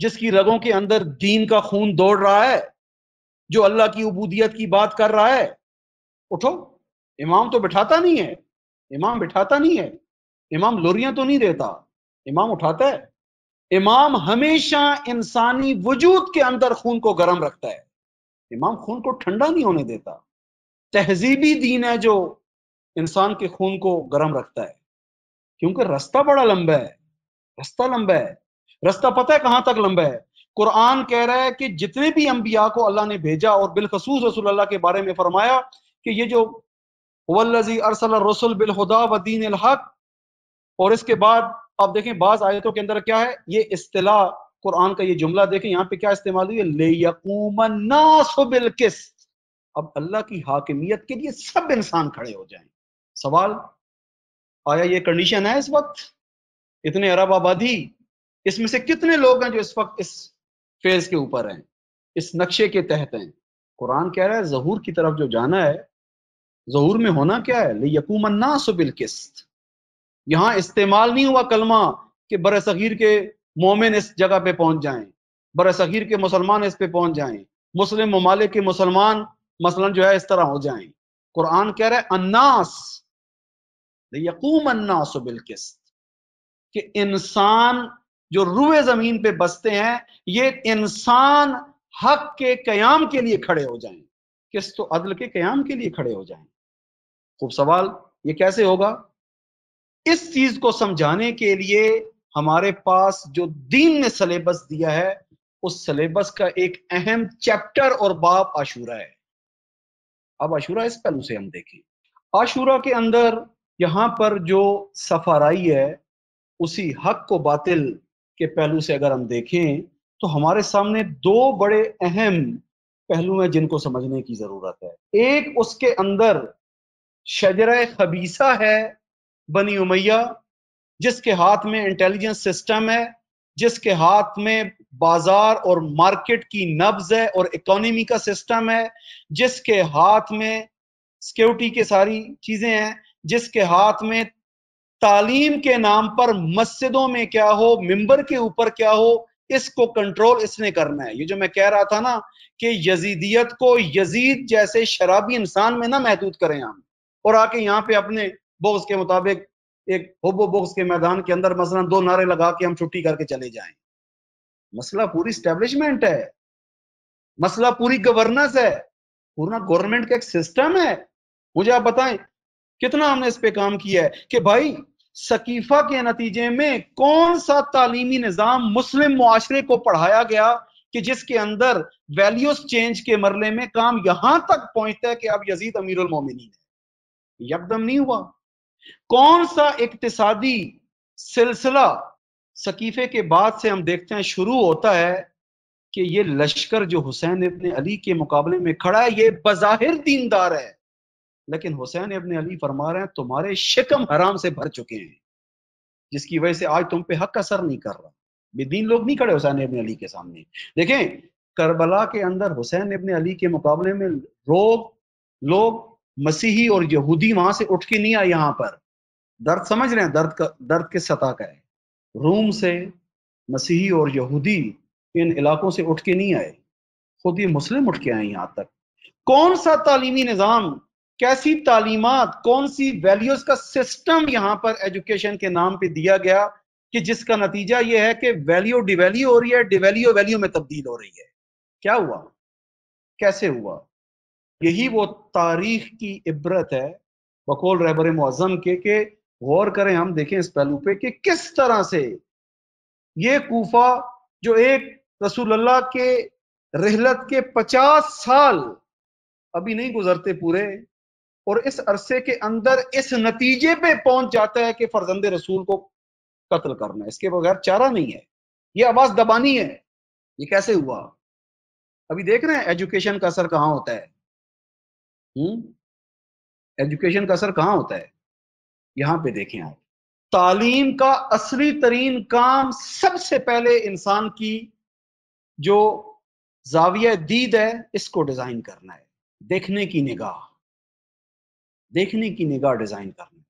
جس کی رگوں کے اندر دین کا خون دوڑ رہا ہے، جو اللہ کی عبودیت کی بات کر رہا ہے، اٹھو. امام تو بٹھاتا نہیں ہے، امام لوریاں تو نہیں دیتا، امام اٹھاتا ہے. امام ہمیشہ انسانی وجود کے اندر خون کو گرم رکھتا ہے. امام خون کو ٹھنڈا نہیں ہونے دیتا. تہذیبی دین ہے جو انسان کے خون کو گرم رکھتا ہے، کیونکہ رستہ بڑا لمبا ہے. رستہ پتہ ہے کہاں تک لمبا ہے؟ قرآن کہہ رہا ہے کہ جتنے بھی انبیاء کو اللہ نے بھیجا، اور بالخصوص رسول اللہ کے بارے میں فرمایا کہ یہ جو والذی ارسل الرسل بالہدی ودین الحق، اور اس کے بعد آپ دیکھیں بعض آیتوں کے اندر کیا ہے، یہ اصطلاح قرآن کا یہ جملہ دیکھیں یہاں پہ کیا استعمال ہوئی ہے، لیقوم الناس بالقسط. اب اللہ کی حاکمیت کے لیے سب انسان کھڑے ہو جائیں. سوال، آیا یہ کنڈیشن ہے اس وقت؟ اتنے ارب آبادی، اس میں سے کتنے لوگ ہیں جو اس وقت اس فیز کے اوپر ہیں، اس نقشے کے تحت ہیں؟ قرآن کہہ رہا ہے ظہور کی طرف جو جانا ہے، ظہور میں ہونا کیا ہے، لیقوم الناس بالقسط. یہاں استعمال نہیں ہوا کلمہ کہ بر صغیر کے مومن اس جگہ پہ پہنچ جائیں، بر صغیر کے مسلمان اس پہ پہنچ جائیں، مسلم ممالک کے مسلمان مثلا جو ہے اس طرح ہو جائیں. قرآن کہہ رہا ہے الناس، لیقوم الناس بالقسط، کہ انسان جو روئے زمین پہ بستے ہیں، یہ انسان حق کے قیام کے لیے کھڑے ہو جائیں، قسط و عدل کے قیام کے لیے کھڑے ہو جائیں. خوب سوال، یہ کیسے ہوگا؟ اس چیز کو سمجھانے کے لیے ہمارے پاس جو دین نے سلیبس دیا ہے، اس سلیبس کا ایک اہم چیپٹر اور باب عاشورہ ہے. اب عاشورہ اس پہلو سے ہم دیکھیں. عاشورہ کے اندر یہاں پر جو سفارائی ہے، اسی حق و باطل کے پہلو سے اگر ہم دیکھیں تو ہمارے سامنے دو بڑے اہم پہلو ہیں جن کو سمجھنے کی ضرورت ہے. ایک اس کے اندر شجرہ خبیثہ ہے بنی امیہ، جس کے ہاتھ میں انٹیلیجنس سسٹم ہے، جس کے ہاتھ میں بازار اور مارکیٹ کی نبض ہے اور اکانومی کا سسٹم ہے، جس کے ہاتھ میں سیکیورٹی کے ساری چیزیں ہیں، جس کے ہاتھ میں تعلیم کے نام پر مسجدوں میں کیا ہو، ممبر کے اوپر کیا ہو، اس کو کنٹرول اس نے کرنا ہے. یہ جو میں کہہ رہا تھا نا کہ یزیدیت کو یزید جیسے شرابی انسان میں نہ محدود کریں ہم، اور آ کے یہاں پہ اپنے بغض کے مطابق ایک حب و بغض کے میدان کے اندر مثلا 2 نعرے لگا کے ہم چھٹی کر کے چلے جائیں. مسئلہ پوری اسٹیبلشمنٹ ہے، مسئلہ پوری گورننس ہے، پورا گورنمنٹ کا ایک سسٹم ہے. مجھے آپ بتائیں کتنا ہم نے اس پہ کام کیا ہے کہ بھائی سقیفہ کے نتیجے میں کون سا تعلیمی نظام مسلم معاشرے کو پڑھایا گیا کہ جس کے اندر ویلیوز چینج کے مرحلے میں کام یہاں تک پہنچتا ہے کہ اب یزید امیر المومنین ہے. یکدم نہیں ہوا. کون سا اقتصادی سلسلہ سقیفے کے بعد سے ہم دیکھتے ہیں شروع ہوتا ہے کہ یہ لشکر جو حسین ابن علی کے مقابلے میں کھڑا ہے یہ بظاہر دیندار ہے، لیکن حسین ابن علی فرما رہے ہیں تمہارے شکم حرام سے بھر چکے ہیں، جس کی وجہ سے آج تم پہ حق اثر نہیں کر رہا. بے دین لوگ نہیں کھڑے حسین ابن علی کے سامنے. دیکھیں کربلا کے اندر حسین ابن علی کے مقابلے میں لوگ مسیحی اور یہودی وہاں سے اٹھ کے نہیں آئے. یہاں پر درد سمجھ رہے ہیں، درد کس سطح کا ہے. روم سے مسیحی اور یہودی ان علاقوں سے اٹھ کے نہیں آئے، خود یہ مسلم اٹھ کے آئے یہاں تک. کون سا تعلیمی نظام، کیسی تعلیمات، کون سی ویلیوز کا سسٹم یہاں پر ایجوکیشن کے نام پہ دیا گیا کہ جس کا نتیجہ یہ ہے کہ ویلیو ڈی ویلیو ہو رہی ہے، ڈی ویلیو ویلیو میں تبدیل ہو رہی ہے. کیا ہوا؟ کیسے ہوا؟ یہی وہ تاریخ کی عبرت ہے بقول رہبر معظم کے کہ غور کریں، ہم دیکھیں اس پہلو پہ کہ کس طرح سے یہ کوفہ جو ایک رسول اللہ کے رحلت کے 50 سال ابھی نہیں گزرتے پورے، اور اس عرصے کے اندر اس نتیجے پہ پہنچ جاتا ہے کہ فرزند رسول کو قتل کرنا ہے، اس کے بغیر چارہ نہیں ہے، یہ آواز دبانی ہے. یہ کیسے ہوا؟ ابھی دیکھ رہے ہیں ایجوکیشن کا اثر کہاں ہوتا ہے. ایجوکیشن کا اثر کہاں ہوتا ہے؟ یہاں پہ دیکھیں آپ، تعلیم کا اصلی ترین کام سب سے پہلے انسان کی جو زاویہ دید ہے اس کو ڈیزائن کرنا ہے. دیکھنے کی نگاہ ڈیزائن کرنا.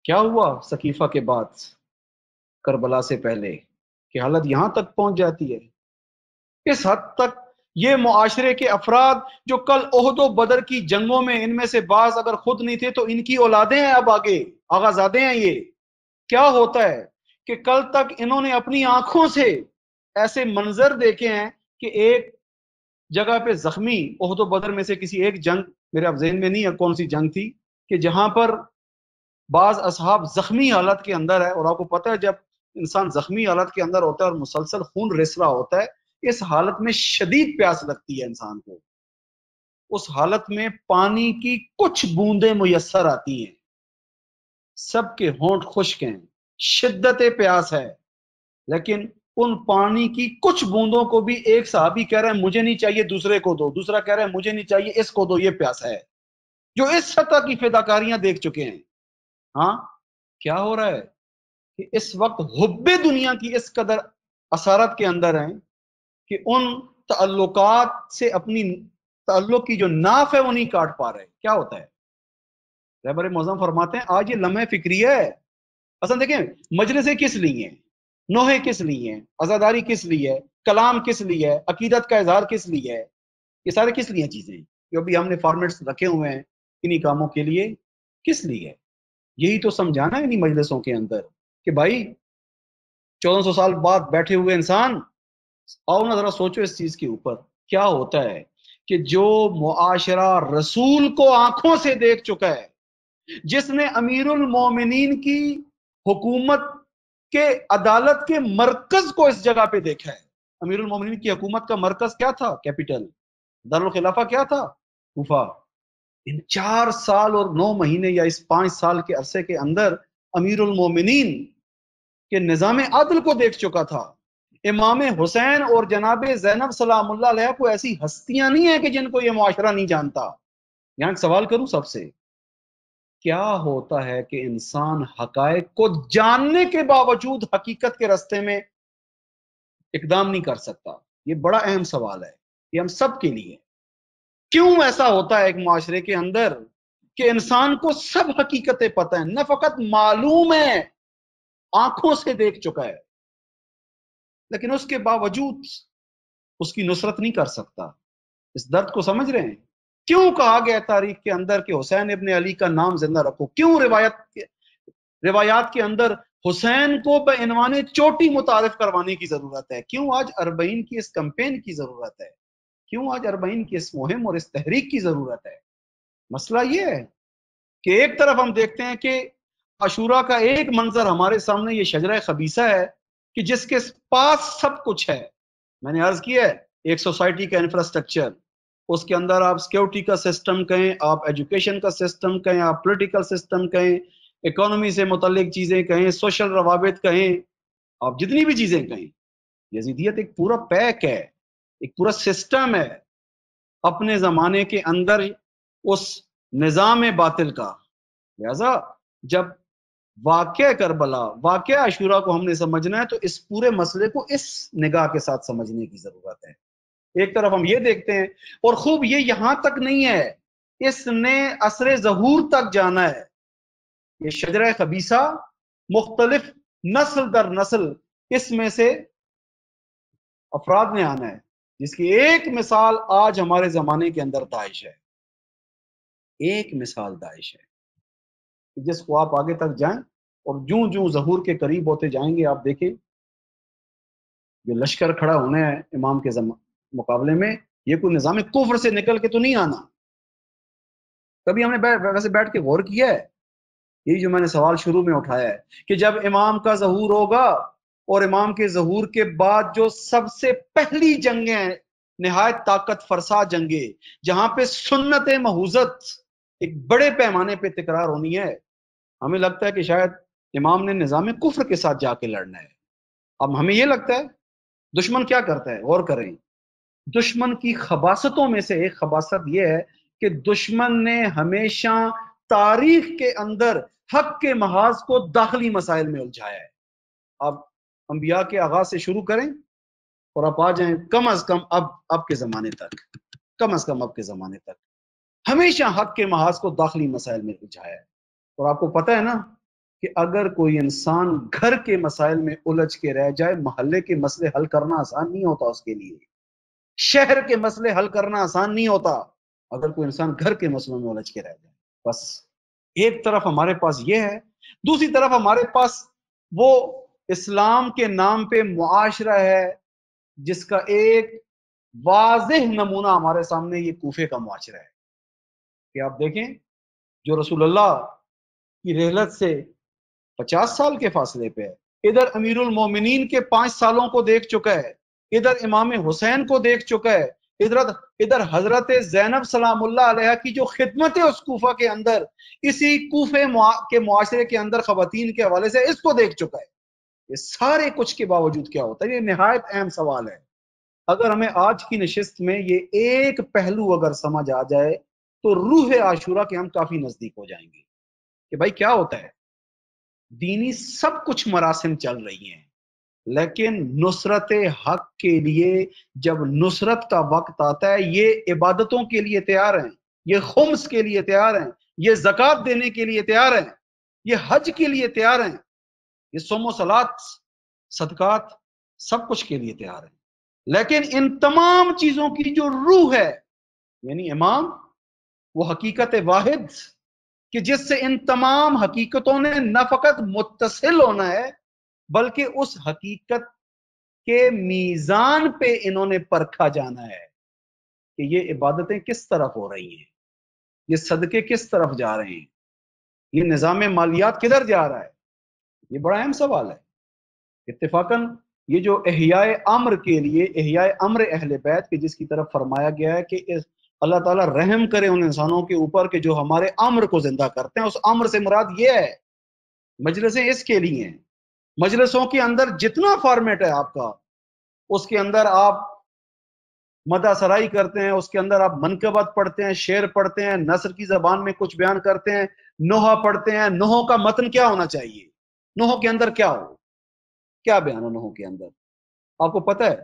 کیا ہوا سقیفہ کے بعد، کربلا سے پہلے کہ حالت یہاں تک پہنچ جاتی ہے. اس حد تک یہ معاشرے کے افراد جو کل احد و بدر کی جنگوں میں ان میں سے بعض اگر خود نہیں تھے تو ان کی اولادیں ہیں، اب آگے آغازادے ہیں. یہ کیا ہوتا ہے کہ کل تک انہوں نے اپنی آنکھوں سے ایسے منظر دیکھے ہیں کہ ایک جگہ پہ زخمی، احد و بدر میں سے کسی ایک جنگ، میرے اب ذہن میں نہیں ہے کون سی جنگ تھی، کہ جہاں پر بعض اصحاب زخمی حالت کے اندر ہے، اور آپ کو پتہ ہے جب انسان زخمی حالت کے اندر ہوتا ہے اور مسلسل خون رس رہا ہوتا ہے، اس حالت میں شدید پیاس لگتی ہے انسان کو. اس حالت میں پانی کی کچھ بوندیں میسر آتی ہیں، سب کے ہونٹ خشک ہیں، شدت پیاس ہے، لیکن ان پانی کی کچھ بوندوں کو بھی ایک صحابی کہہ رہے ہیں مجھے نہیں چاہیے، دوسرے کو دو، دوسرا کہہ رہا ہے مجھے نہیں چاہیے، اس کو دو، یہ پیاس ہے. جو اس سطح کی فداکاریاں دیکھ چکے ہیں. ہاں کیا ہو رہا ہے کہ اس وقت حب دنیا کی اس قدر اسارت کے اندر ہیں کہ ان تعلقات سے اپنی تعلق کی جو ناف ہے وہ نہیں کاٹ پا رہے. کیا ہوتا ہے؟ رہبر معظم فرماتے ہیں آج یہ لمحہ فکریہ ہے. اصل دیکھیں مجلسیں کس لیے ہیں، نوحے کس لیے ہیں، عزاداری کس لیے ہے، کلام کس لیے ہے، عقیدت کا اظہار کس لیے ہے، یہ سارے کس لیے چیزیں جو ابھی ہم نے فارمیٹس رکھے ہوئے ہیں انہی کاموں کے لیے. کس لیے؟ یہی تو سمجھانا ہے انہی مجلسوں کے اندر کہ بھائی 1400 سال بعد بیٹھے ہوئے انسان آؤ نا ذرا سوچو اس چیز کے اوپر. کیا ہوتا ہے کہ جو معاشرہ رسول کو آنکھوں سے دیکھ چکا ہے، جس نے امیر المومنین کی حکومت کے عدالت کے مرکز کو اس جگہ پہ دیکھا ہے. امیر المومنین کی حکومت کا مرکز کیا تھا؟ کیپٹل دارالخلافہ کیا تھا؟ کوفہ. ان 4 سال اور 9 مہینے یا اس 5 سال کے عرصے کے اندر امیر المومنین کے نظام عدل کو دیکھ چکا تھا. امام حسین اور جناب زینب سلام اللہ علیہ کو ایسی ہستیاں نہیں ہیں کہ جن کو یہ معاشرہ نہیں جانتا. یہاں ایک سوال کروں سب سے، کیا ہوتا ہے کہ انسان حقائق کو جاننے کے باوجود حقیقت کے راستے میں اقدام نہیں کر سکتا؟ یہ بڑا اہم سوال ہے، یہ ہم سب کے لیے. کیوں ایسا ہوتا ہے ایک معاشرے کے اندر کہ انسان کو سب حقیقتیں پتہ ہیں، نہ فقط معلوم ہے، آنکھوں سے دیکھ چکا ہے. لیکن اس کے باوجود اس کی نصرت نہیں کر سکتا. اس درد کو سمجھ رہے ہیں؟ کیوں کہا گیا تاریخ کے اندر کہ حسین ابن علی کا نام زندہ رکھو؟ کیوں روایات کے اندر حسین کو بعنوان چوٹی متعارف کروانے کی ضرورت ہے؟ کیوں آج اربعین کی اس کمپین کی ضرورت ہے؟ کیوں آج اربعین کی اس مہم اور اس تحریک کی ضرورت ہے؟ مسئلہ یہ ہے کہ ایک طرف ہم دیکھتے ہیں کہ عاشورہ کا ایک منظر ہمارے سامنے یہ شجرہ خبیثہ ہے کہ جس کے پاس سب کچھ ہے. میں نے عرض کیا ہے ایک سوسائٹی کا انفراسٹرکچر، اس کے اندر آپ سیکیورٹی کا سسٹم کہیں، آپ ایجوکیشن کا سسٹم کہیں، آپ پولیٹیکل سسٹم کہیں، اکانومی سے متعلق چیزیں کہیں، سوشل روابط کہیں، آپ جتنی بھی چیزیں کہیں، یزیدیت ایک پورا پیک ہے، ایک پورا سسٹم ہے اپنے زمانے کے اندر اس نظام باطل کا. لہذا جب واقعہ کربلا، واقعہ عاشورہ کو ہم نے سمجھنا ہے تو اس پورے مسئلے کو اس نگاہ کے ساتھ سمجھنے کی ضرورت ہے. ایک طرف ہم یہ دیکھتے ہیں، اور خوب یہ یہاں تک نہیں ہے، اس نے عصر ظہور تک جانا ہے. یہ شجرہ خبیثہ مختلف نسل در نسل اس میں سے افراد نے آنا ہے، جس کی ایک مثال آج ہمارے زمانے کے اندر داعش ہے. ایک مثال داعش ہے جس کو آپ آگے تک جائیں اور جوں جوں ظہور کے قریب ہوتے جائیں گے آپ دیکھیں جو لشکر کھڑا ہونے ہیں امام کے مقابلے میں، یہ کوئی نظام کفر سے نکل کے تو نہیں آنا. کبھی ہم نے ویسے بیٹھ کے غور کیا ہے؟ یہی جو میں نے سوال شروع میں اٹھایا ہے کہ جب امام کا ظہور ہوگا اور امام کے ظہور کے بعد جو سب سے پہلی جنگیں، نہایت طاقت فرسا جنگیں جہاں پہ سنت محوزت ایک بڑے پیمانے پہ تکرار ہونی ہے، ہمیں لگتا ہے کہ شاید امام نے نظام کفر کے ساتھ جا کے لڑنا ہے. اب ہمیں یہ لگتا ہے دشمن کیا کرتا ہے، غور کریں. دشمن کی خباستوں میں سے ایک خباست یہ ہے کہ دشمن نے ہمیشہ تاریخ کے اندر حق کے محاذ کو داخلی مسائل میں الجھایا ہے. اب انبیاء کے آغاز سے شروع کریں اور آپ آ جائیں کم از کم اب کے زمانے تک، کم از کم اب کے زمانے تک ہمیشہ حق کے محاذ کو داخلی مسائل میں الجھایا ہے. اور آپ کو پتہ ہے نا کہ اگر کوئی انسان گھر کے مسائل میں الجھ کے رہ جائے، محلے کے مسئلے حل کرنا آسان نہیں ہوتا اس کے لیے، شہر کے مسئلے حل کرنا آسان نہیں ہوتا اگر کوئی انسان گھر کے مسئلوں میں الجھ کے رہ جائے. بس ایک طرف ہمارے پاس یہ ہے، دوسری طرف ہمارے پاس وہ اسلام کے نام پہ معاشرہ ہے جس کا ایک واضح نمونہ ہمارے سامنے یہ کوفے کا معاشرہ ہے کہ آپ دیکھیں جو رسول اللہ کی رحلت سے 50 سال کے فاصلے پہ ہے، ادھر امیر المومنین کے 5 سالوں کو دیکھ چکا ہے، ادھر امام حسین کو دیکھ چکا ہے، ادھر حضرت زینب سلام اللہ علیہ کی جو خدمت ہے اس کوفہ کے اندر، اسی کوفے کے معاشرے کے اندر خواتین کے حوالے سے اس کو دیکھ چکا ہے. یہ سارے کچھ کے باوجود کیا ہوتا ہے؟ یہ نہایت اہم سوال ہے. اگر ہمیں آج کی نشست میں یہ ایک پہلو اگر سمجھ آ جائے تو روح عاشورہ کے ہم کافی نزدیک ہو جائیں گے کہ بھائی کیا ہوتا ہے. دینی سب کچھ مراسم چل رہی ہیں، لیکن نصرت حق کے لیے جب نصرت کا وقت آتا ہے، یہ عبادتوں کے لیے تیار ہیں، یہ خمس کے لیے تیار ہیں، یہ زکوٰۃ دینے کے لیے تیار ہیں، یہ حج کے لیے تیار ہیں، یہ صوم و صلات صدقات سب کچھ کے لیے تیار ہیں. لیکن ان تمام چیزوں کی جو روح ہے یعنی امام، وہ حقیقت واحد کہ جس سے ان تمام حقیقتوں نے نہ فقط متصل ہونا ہے بلکہ اس حقیقت کے میزان پہ انہوں نے پرکھا جانا ہے کہ یہ عبادتیں کس طرف ہو رہی ہیں، یہ صدقے کس طرف جا رہے ہیں، یہ نظام مالیات کدھر جا رہا ہے. یہ بڑا اہم سوال ہے. اتفاقاً یہ جو احیاء امر کے لیے، احیاء امر اہل بیت کے جس کی طرف فرمایا گیا ہے کہ اللہ تعالیٰ رحم کرے ان انسانوں کے اوپر کہ جو ہمارے امر کو زندہ کرتے ہیں، اس امر سے مراد یہ ہے مجلسیں اس کے لیے ہیں. مجلسوں کے اندر جتنا فارمیٹ ہے آپ کا، اس کے اندر آپ مدح سرائی کرتے ہیں، اس کے اندر آپ منقبت پڑھتے ہیں، شعر پڑھتے ہیں، نثر کی زبان میں کچھ بیان کرتے ہیں، نوحہ پڑھتے ہیں. نوحہ کا متن کیا ہونا چاہیے؟ نوحہ کے اندر کیا ہو، کیا بیان ہو نوحہ کے اندر؟ آپ کو پتہ ہے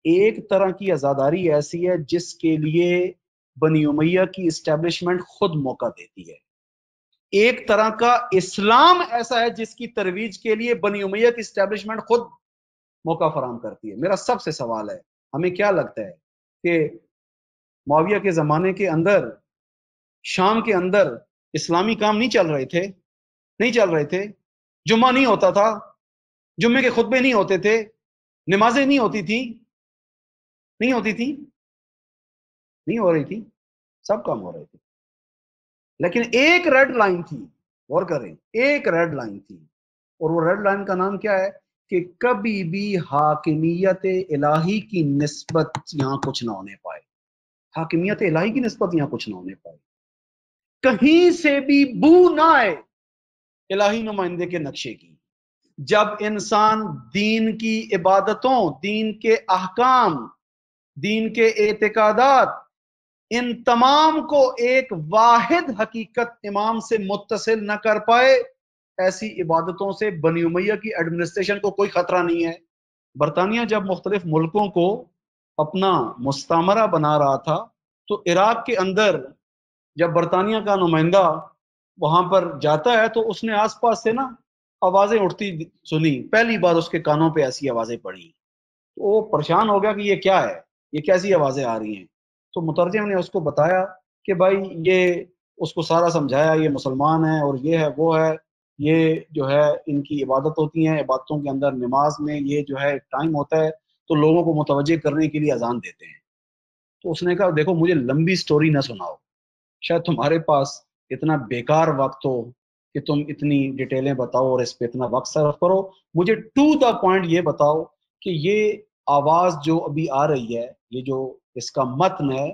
ایک طرح کی عزاداری ایسی ہے جس کے لیے بنی امیہ کی اسٹیبلشمنٹ خود موقع دیتی ہے. ایک طرح کا اسلام ایسا ہے جس کی ترویج کے لیے بنی امیہ کی اسٹیبلشمنٹ خود موقع فراہم کرتی ہے۔ میرا سب سے سوال ہے، ہمیں کیا لگتا ہے کہ معاویہ کے زمانے کے اندر شام کے اندر اسلامی کام نہیں چل رہے تھے؟ نہیں چل رہے تھے؟ جمعہ نہیں ہوتا تھا؟ جمعے کے خطبے نہیں ہوتے تھے؟ نمازیں نہیں ہوتی تھی؟ نہیں ہوتی تھی؟ نہیں ہو رہی تھی؟ سب کام ہو رہے تھے، لیکن ایک ریڈ لائن تھی، غور کریں، ایک ریڈ لائن تھی، اور وہ ریڈ لائن کا نام کیا ہے کہ کبھی بھی حاکمیت الہی کی نسبت یہاں کچھ نہ ہونے پائے، حاکمیت الہی کی نسبت یہاں کچھ نہ ہونے پائے، کہیں سے بھی بو نہ آئے الہی نمائندے کے نقشے کی۔ جب انسان دین کی عبادتوں، دین کے احکام، دین کے اعتقادات، ان تمام کو ایک واحد حقیقت امام سے متصل نہ کر پائے، ایسی عبادتوں سے بنی امیہ کی ایڈمنسٹریشن کو کوئی خطرہ نہیں ہے۔ برطانیہ جب مختلف ملکوں کو اپنا مستعمرہ بنا رہا تھا تو عراق کے اندر جب برطانیہ کا نمائندہ وہاں پر جاتا ہے تو اس نے آس پاس سے نا آوازیں اٹھتی سنی، پہلی بار اس کے کانوں پہ ایسی آوازیں پڑی تو وہ پریشان ہو گیا کہ یہ کیا ہے، یہ کیسی آوازیں آ رہی ہیں۔ تو مترجم نے اس کو بتایا کہ بھائی یہ، اس کو سارا سمجھایا، یہ مسلمان ہیں اور یہ ہے وہ ہے، یہ جو ہے ان کی عبادت ہوتی ہیں، عبادتوں کے اندر نماز میں یہ جو ہے ٹائم ہوتا ہے تو لوگوں کو متوجہ کرنے کے لیے اذان دیتے ہیں۔ تو اس نے کہا دیکھو مجھے لمبی سٹوری نہ سناؤ، شاید تمہارے پاس اتنا بیکار وقت ہو کہ تم اتنی ڈیٹیلیں بتاؤ اور اس پہ اتنا وقت صرف کرو، مجھے ٹو دا پوائنٹ یہ بتاؤ کہ یہ آواز جو ابھی آ رہی ہے، یہ جو اس کا متن ہے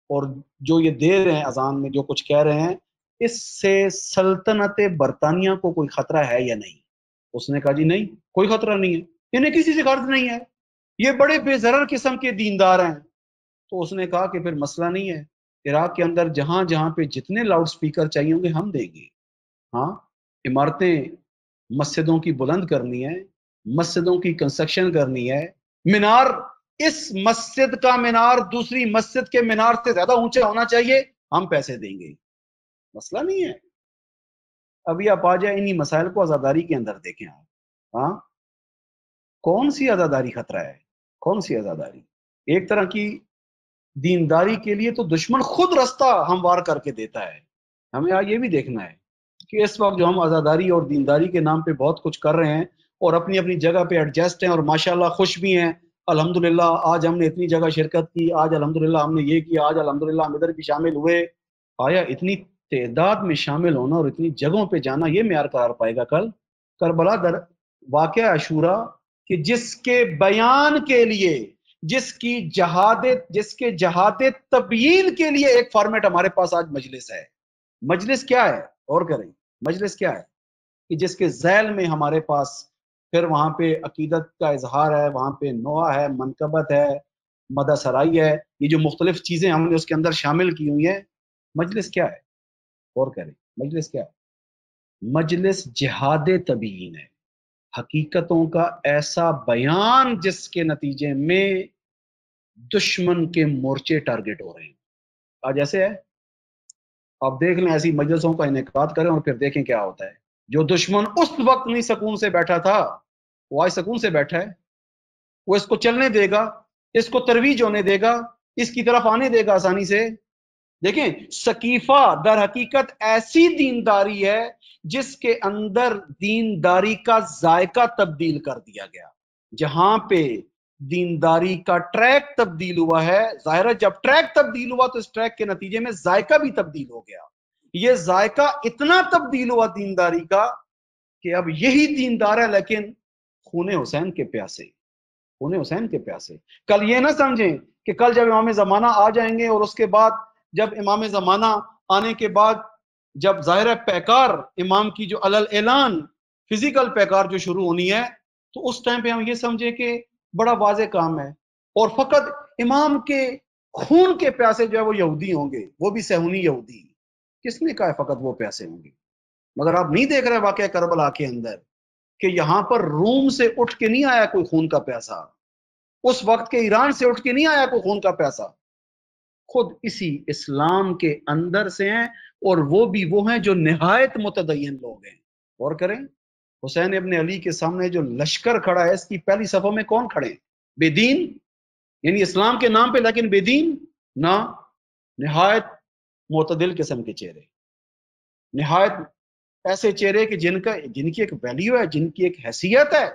اور جو یہ دے رہے ہیں اذان میں جو کچھ کہہ رہے ہیں، اس سے سلطنت برطانیہ کو کوئی خطرہ ہے یا نہیں؟ اس نے کہا جی نہیں، کوئی خطرہ نہیں ہے، انہیں کسی سے غرض نہیں ہے، یہ بڑے بے ضرر قسم کے دیندار ہیں۔ تو اس نے کہا کہ پھر مسئلہ نہیں ہے، عراق کے اندر جہاں جہاں پہ جتنے لاؤڈ سپیکر چاہیے ہوں گے ہم دیں گے، ہاں عمارتیں مسجدوں کی بلند کرنی ہے، مسجدوں کی کنسٹرکشن کرنی ہے، مینار، اس مسجد کا مینار دوسری مسجد کے مینار سے زیادہ اونچا ہونا چاہیے، ہم پیسے دیں گے، مسئلہ نہیں ہے۔ ابھی آپ آ جائیں انہی مسائل کو عزاداری کے اندر دیکھیں آپ، ہاں کون سی عزاداری خطرہ ہے، کون سی عزاداری؟ ایک طرح کی دینداری کے لیے تو دشمن خود رستہ ہموار کر کے دیتا ہے۔ ہمیں آج یہ بھی دیکھنا ہے کہ اس وقت جو ہم عزاداری اور دینداری کے نام پہ بہت کچھ کر رہے ہیں اور اپنی اپنی جگہ پہ ایڈجسٹ ہیں اور ماشاءاللہ خوش بھی ہیں، الحمدللہ آج ہم نے اتنی جگہ شرکت کی، آج الحمدللہ ہم نے یہ کیا، آج الحمدللہ ہم ادھر بھی شامل ہوئے۔ آیا اتنی تعداد میں شامل ہونا اور اتنی جگہوں پہ جانا یہ معیار قرار پائے گا کل؟ کربلا در واقعہ عاشورہ کہ جس کے بیان کے لیے، جس کے جہاد تبیین کے لیے ایک فارمیٹ ہمارے پاس آج مجلس ہے۔ مجلس کیا ہے؟ اور کریں، مجلس کیا ہے کہ جس کے ذیل میں ہمارے پاس پھر وہاں پہ عقیدت کا اظہار ہے، وہاں پہ نوحہ ہے، منقبت ہے، مدح سرائی ہے، یہ جو مختلف چیزیں ہم نے اس کے اندر شامل کی ہوئی ہیں۔ مجلس کیا ہے؟ اور کریں، مجلس کیا ہے؟ مجلس جہاد تبیین ہے، حقیقتوں کا ایسا بیان جس کے نتیجے میں دشمن کے مورچے ٹارگٹ ہو رہے ہیں۔ آج ایسے ہے، آپ دیکھ لیں ایسی مجلسوں کا انعقاد کریں اور پھر دیکھیں کیا ہوتا ہے۔ جو دشمن اس وقت نہیں سکون سے بیٹھا تھا وہ آج سکون سے بیٹھا ہے، وہ اس کو چلنے دے گا، اس کو ترویج ہونے دے گا، اس کی طرف آنے دے گا آسانی سے۔ دیکھیں سقیفہ در حقیقت ایسی دینداری ہے جس کے اندر دینداری کا ذائقہ تبدیل کر دیا گیا۔ جہاں پہ دینداری کا ٹریک تبدیل ہوا ہے، ظاہر ہے جب ٹریک تبدیل ہوا تو اس ٹریک کے نتیجے میں ذائقہ بھی تبدیل ہو گیا۔ یہ ذائقہ اتنا تبدیل ہوا دینداری کا کہ اب یہی دیندار ہے لیکن خون حسین کے پیاسے، خون حسین کے پیاسے۔ کل یہ نہ سمجھیں کہ کل جب امام زمانہ آ جائیں گے اور اس کے بعد جب امام زمانہ آنے کے بعد جب ظاہر پیکار امام کی جو علل اعلان فزیکل پیکار جو شروع ہونی ہے تو اس ٹائم پہ ہم یہ سمجھیں کہ بڑا واضح کام ہے اور فقط امام کے خون کے پیاسے جو ہے وہ یہودی ہوں گے، وہ بھی صہیونی یہودی۔ کس نے کہا ہے فقط وہ پیاسے ہوں گے؟ مگر آپ نہیں دیکھ رہے واقعہ کربلا کے اندر کہ یہاں پر روم سے اٹھ کے نہیں آیا کوئی خون کا پیاسا، اس وقت کے ایران سے اٹھ کے نہیں آیا کوئی خون کا پیاسا، خود اسی اسلام کے اندر سے ہیں، اور وہ بھی وہ ہیں جو نہایت متدین لوگ ہیں۔ اور کریں حسین ابن علی کے سامنے جو لشکر کھڑا ہے اس کی پہلی صفوں میں کون کھڑے ہیں؟ بے دین، یعنی اسلام کے نام پہ لیکن بے دین نہ، نہایت معتدل قسم کے چہرے، نہایت ایسے چہرے کہ جن کی ایک ویلیو ہے، جن کی ایک حیثیت ہے۔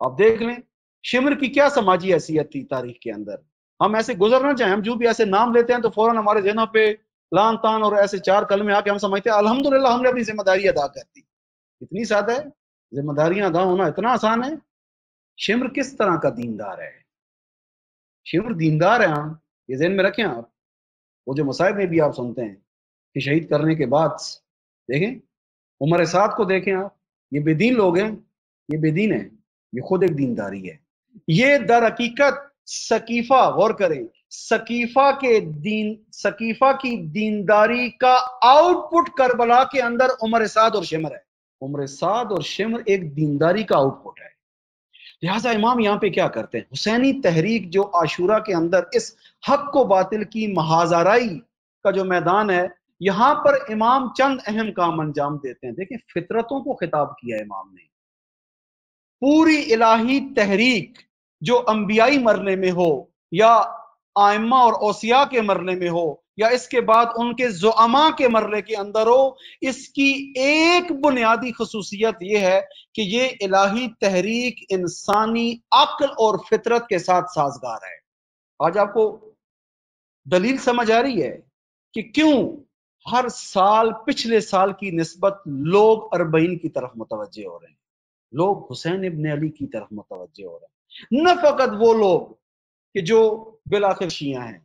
آپ دیکھ لیں شمر کی کیا سماجی حیثیت تھی تاریخ کے اندر، ہم ایسے گزر نہ جائیں، ہم جو بھی ایسے نام لیتے ہیں تو فوراً ہمارے ذہنوں پہ لان تان اور ایسے چار کلمے آ کے ہم سمجھتے ہیں الحمدللہ ہم نے اپنی ذمہ داری ادا کر دی۔ اتنی سادہ ہے، ذمہ داریاں ادا ہونا اتنا آسان ہے۔ شمر کس طرح کا دیندار ہے؟ شمر دیندار ہے، ہاں، یہ ذہن میں رکھیں آپ۔ وہ جو مصائب میں بھی آپ سنتے ہیں کہ شہید کرنے کے بعد دیکھیں عمر سعد کو دیکھیں آپ، یہ بے دین لوگ ہیں، یہ بے دین ہیں، یہ خود ایک دینداری ہے۔ یہ در حقیقت سقیفہ، غور کریں، سقیفہ کی دینداری کا آؤٹ پٹ کربلا کے اندر عمر سعد اور شمر ہے۔ عمر سعد اور شمر ایک دینداری کا آؤٹ پٹ ہے۔ لہٰذا امام یہاں پہ کیا کرتے ہیں؟ حسینی تحریک جو عاشورہ کے اندر اس حق و باطل کی محاذ آرائی کا جو میدان ہے، یہاں پر امام چند اہم کام انجام دیتے ہیں۔ دیکھیں فطرتوں کو خطاب کیا امام نے، پوری الہی تحریک جو انبیائی مرنے میں ہو یا آئمہ اور اوصیاء کے مرنے میں ہو یا اس کے بعد ان کے زعماء کے مرنے کے اندر ہو، اس کی ایک بنیادی خصوصیت یہ ہے کہ یہ الہی تحریک انسانی عقل اور فطرت کے ساتھ سازگار ہے۔ آج آپ کو دلیل سمجھ آ رہی ہے کہ کیوں ہر سال پچھلے سال کی نسبت لوگ اربعین کی طرف متوجہ ہو رہے ہیں، لوگ حسین ابن علی کی طرف متوجہ ہو رہے ہیں۔ نہ فقط وہ لوگ کہ جو بالآخر شیعہ ہیں،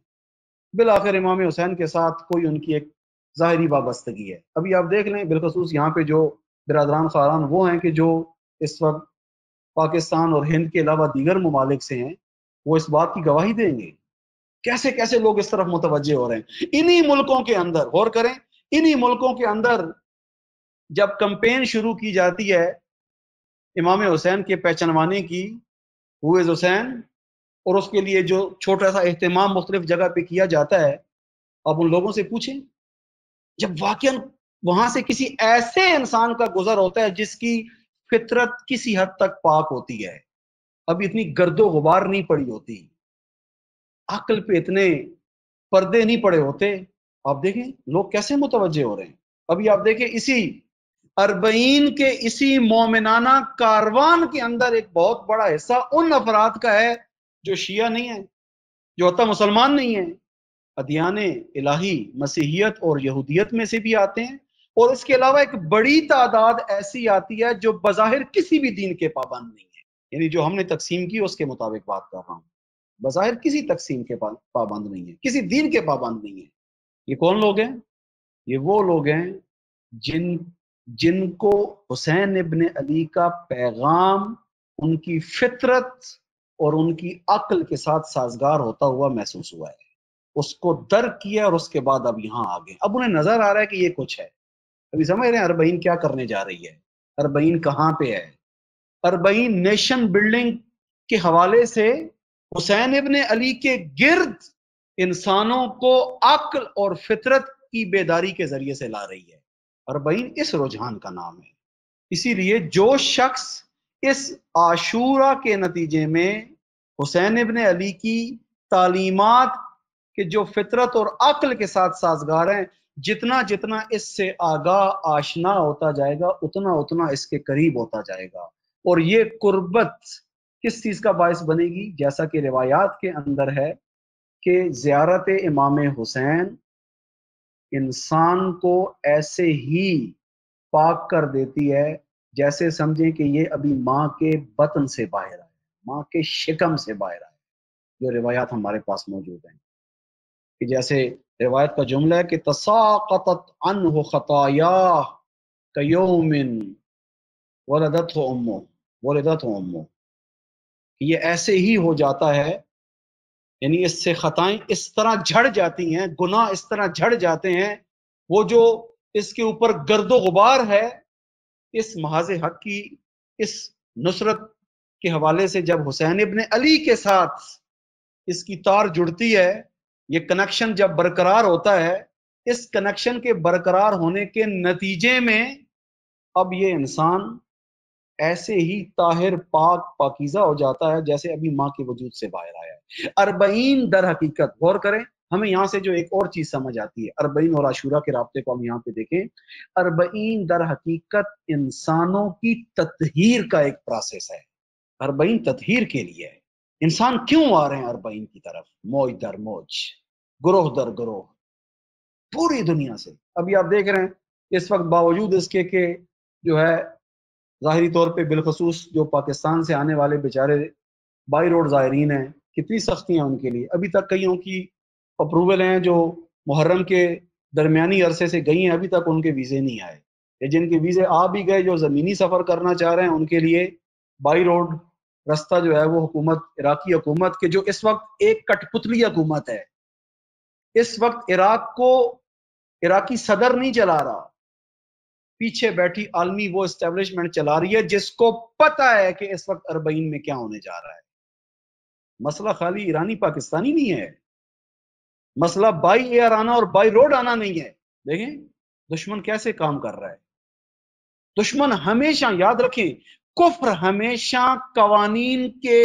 بالآخر امام حسین کے ساتھ کوئی ان کی ایک ظاہری وابستگی ہے۔ ابھی آپ دیکھ لیں بالخصوص یہاں پہ جو برادران خاران وہ ہیں کہ جو اس وقت پاکستان اور ہند کے علاوہ دیگر ممالک سے ہیں، وہ اس بات کی گواہی دیں گے کیسے کیسے لوگ اس طرف متوجہ ہو رہے ہیں۔ انہی ملکوں کے اندر غور کریں، انہی ملکوں کے اندر جب کمپین شروع کی جاتی ہے امام حسین کے پہچانوانے کی، ہو از حسین، اور اس کے لیے جو چھوٹا سا اہتمام مختلف جگہ پہ کیا جاتا ہے، اب ان لوگوں سے پوچھیں جب واقعا وہاں سے کسی ایسے انسان کا گزر ہوتا ہے جس کی فطرت کسی حد تک پاک ہوتی ہے، اب اتنی گرد و غبار نہیں پڑی ہوتی، عقل پہ اتنے پردے نہیں پڑے ہوتے، آپ دیکھیں لوگ کیسے متوجہ ہو رہے ہیں۔ ابھی آپ دیکھیں اسی اربعین کے اسی مومنانہ کاروان کے اندر ایک بہت بڑا حصہ ان افراد کا ہے جو شیعہ نہیں ہیں، جو حتی مسلمان نہیں ہیں، ادیان الہی مسیحیت اور یہودیت میں سے بھی آتے ہیں، اور اس کے علاوہ ایک بڑی تعداد ایسی آتی ہے جو بظاہر کسی بھی دین کے پابند نہیں ہے، یعنی جو ہم نے تقسیم کی اس کے مطابق بات کر رہا ہوں، بظاہر کسی تقسیم کے پابند نہیں ہے، کسی دین کے پابند نہیں ہے۔ یہ کون لوگ ہیں؟ یہ وہ لوگ ہیں جن کو حسین ابن علی کا پیغام ان کی فطرت اور ان کی عقل کے ساتھ سازگار ہوتا ہوا محسوس ہوا ہے، اس کو درک کیا اور اس کے بعد اب یہاں آگے اب انہیں نظر آ رہا ہے کہ یہ کچھ ہے۔ ابھی سمجھ رہے ہیں اربعین کیا کرنے جا رہی ہے، اربعین کہاں پہ ہے؟ اربعین نیشن بلڈنگ کے حوالے سے حسین ابن علی کے گرد انسانوں کو عقل اور فطرت کی بیداری کے ذریعے سے لا رہی ہے۔ اربعین اس رجحان کا نام ہے۔ اسی لیے جو شخص اس عاشورہ کے نتیجے میں حسین ابن علی کی تعلیمات کہ جو فطرت اور عقل کے ساتھ سازگار ہیں، جتنا جتنا اس سے آگاہ آشنا ہوتا جائے گا اتنا اتنا اس کے قریب ہوتا جائے گا، اور یہ قربت کس چیز کا باعث بنے گی؟ جیسا کہ روایات کے اندر ہے کہ زیارت امام حسین انسان کو ایسے ہی پاک کر دیتی ہے جیسے سمجھیں کہ یہ ابھی ماں کے بطن سے باہر آئے، ماں کے شکم سے باہر آئے، جو روایات ہمارے پاس موجود ہیں کہ جیسے روایت کا جملہ ہے کہ تساقطت عنہ خطایا کیوم ولدتہ امہ، کہ یہ ایسے ہی ہو جاتا ہے، یعنی اس سے خطائیں اس طرح جھڑ جاتی ہیں، گناہ اس طرح جھڑ جاتے ہیں، وہ جو اس کے اوپر گرد و غبار ہے اس محاذ حق کی اس نصرت کے حوالے سے جب حسین ابن علی کے ساتھ اس کی تار جڑتی ہے، یہ کنیکشن جب برقرار ہوتا ہے، اس کنیکشن کے برقرار ہونے کے نتیجے میں اب یہ انسان ایسے ہی طاہر پاک پاکیزہ ہو جاتا ہے جیسے ابھی ماں کے وجود سے باہر آیا ہے۔ اربعین در حقیقت غور کریں، ہمیں یہاں سے جو ایک اور چیز سمجھ آتی ہے، اربعین اور عاشورہ کے رابطے کو ہم یہاں پہ دیکھیں۔ اربعین در حقیقت انسانوں کی تطہیر کا ایک پروسیس ہے۔ اربعین تطہیر کے لیے ہے۔ انسان کیوں آ رہے ہیں اربعین کی طرف؟ موج در موج، گروہ در گروہ، پوری دنیا سے۔ ابھی آپ دیکھ رہے ہیں اس وقت باوجود اس کے کہ جو ہے ظاہری طور پہ بالخصوص جو پاکستان سے آنے والے بیچارے بائی روڈ زائرین ہیں، کتنی سختیاں ان کے لیے۔ ابھی تک کئیوں کی اپروول ہیں جو محرم کے درمیانی عرصے سے گئی ہیں، ابھی تک ان کے ویزے نہیں آئے، یا جن کے ویزے آ بھی گئے جو زمینی سفر کرنا چاہ رہے ہیں ان کے لیے بائی روڈ رستہ جو ہے وہ حکومت، عراقی حکومت کے جو اس وقت ایک کٹ پتلی حکومت ہے، اس وقت عراق کو عراقی صدر نہیں چلا رہا، پیچھے بیٹھی عالمی وہ اسٹیبلشمنٹ چلا رہی ہے جس کو پتہ ہے کہ اس وقت اربعین میں کیا ہونے جا رہا ہے۔ مسئلہ خالی ایرانی پاکستانی نہیں ہے، مسئلہ بائی ایئر آنا اور بائی روڈ آنا نہیں ہے۔ دیکھیں دشمن کیسے کام کر رہا ہے۔ دشمن ہمیشہ، یاد رکھیں، کفر ہمیشہ قوانین کے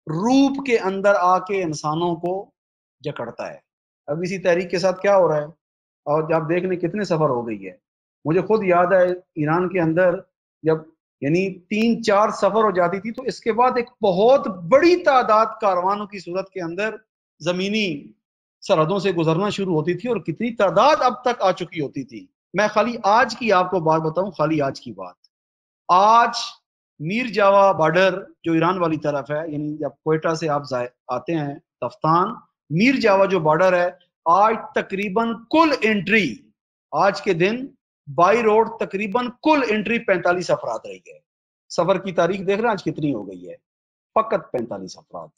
روپ کے اندر آ کے انسانوں کو جکڑتا ہے۔ اب اسی تحریک کے ساتھ کیا ہو رہا ہے، اور جب دیکھنے کتنے سفر ہو گئی ہے۔ مجھے خود یاد ہے ایران کے اندر جب یعنی 3-4 سفر ہو جاتی تھی تو اس کے بعد ایک بہت بڑی تعداد کاروانوں کی صورت کے اندر زمینی سرحدوں سے گزرنا شروع ہوتی تھی، اور کتنی تعداد اب تک آ چکی ہوتی تھی۔ میں خالی آج کی آپ کو بات بتاؤں، خالی آج کی بات، آج میر جاوا بارڈر جو ایران والی طرف ہے، یعنی جب کوئٹہ سے آپ آتے ہیں تفتان، میر جاوا جو بارڈر ہے، آج تقریباً کل انٹری آج کے دن بائی روڈ تقریباً کل انٹری 45 افراد رہی ہے۔ سفر کی تاریخ دیکھ رہے ہیں آج کتنی ہو گئی ہے؟ فقط 45 افراد،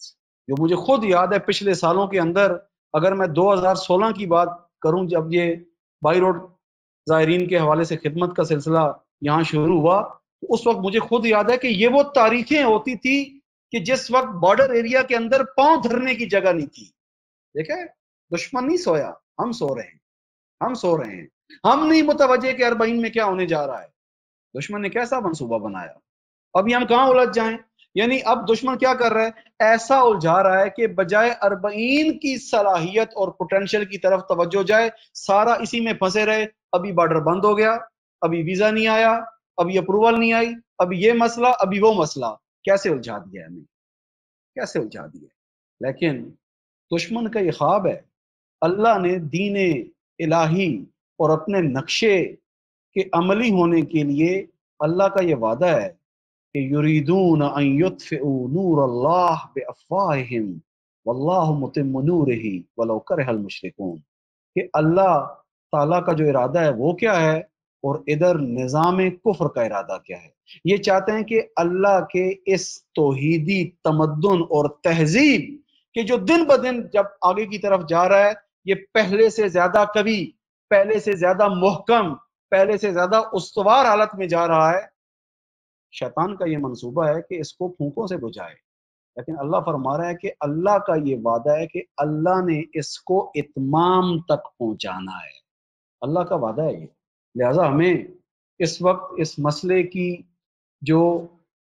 جو مجھے خود یاد ہے پچھلے سالوں کے اندر، اگر میں 2016 کی بات کروں جب یہ بائی روڈ زائرین کے حوالے سے خدمت کا سلسلہ یہاں شروع ہوا، تو اس وقت مجھے خود یاد ہے کہ یہ وہ تاریخیں ہوتی تھی کہ جس وقت بارڈر ایریا کے اندر پاؤں دھرنے کی جگہ نہیں تھی۔ دیکھیں دشمن نہیں سویا، ہم سو رہے ہیں، ہم سو رہے ہیں، ہم نہیں متوجہ کہ اربعین میں کیا ہونے جا رہا ہے۔ دشمن نے کیسا منصوبہ بنایا، ابھی ہم کہاں الجھ جائیں؟ یعنی اب دشمن کیا کر رہا ہے، ایسا الجھا رہا ہے کہ بجائے اربعین کی صلاحیت اور پوٹینشل کی طرف توجہ جائے، سارا اسی میں پھنسے رہے۔ ابھی بارڈر بند ہو گیا، ابھی ویزا نہیں آیا، ابھی اپروول نہیں آئی، ابھی یہ مسئلہ، ابھی وہ مسئلہ، کیسے الجھا دیا ہمیں، کیسے الجھا دیا۔ لیکن دشمن کا یہ خواب ہے، اللہ نے دین الہی اور اپنے نقشے کے عملی ہونے کے لیے اللہ کا یہ وعدہ ہے کہ یریدون ان یطفئوا نور اللہ بافواہہم واللہ متم نورہ ولو کرہ المشرکون، کہ اللہ تعالیٰ کا جو ارادہ ہے وہ کیا ہے، اور ادھر نظام کفر کا ارادہ کیا ہے۔ یہ چاہتے ہیں کہ اللہ کے اس توحیدی تمدن اور تہذیب کہ جو دن بدن جب آگے کی طرف جا رہا ہے، یہ پہلے سے زیادہ قوی، پہلے سے زیادہ محکم، پہلے سے زیادہ استوار حالت میں جا رہا ہے۔ شیطان کا یہ منصوبہ ہے کہ اس کو پھونکوں سے بجھائے، لیکن اللہ فرما رہا ہے کہ اللہ کا یہ وعدہ ہے کہ اللہ نے اس کو اتمام تک پہنچانا ہے۔ اللہ کا وعدہ ہے یہ، لہٰذا ہمیں اس وقت اس مسئلے کی جو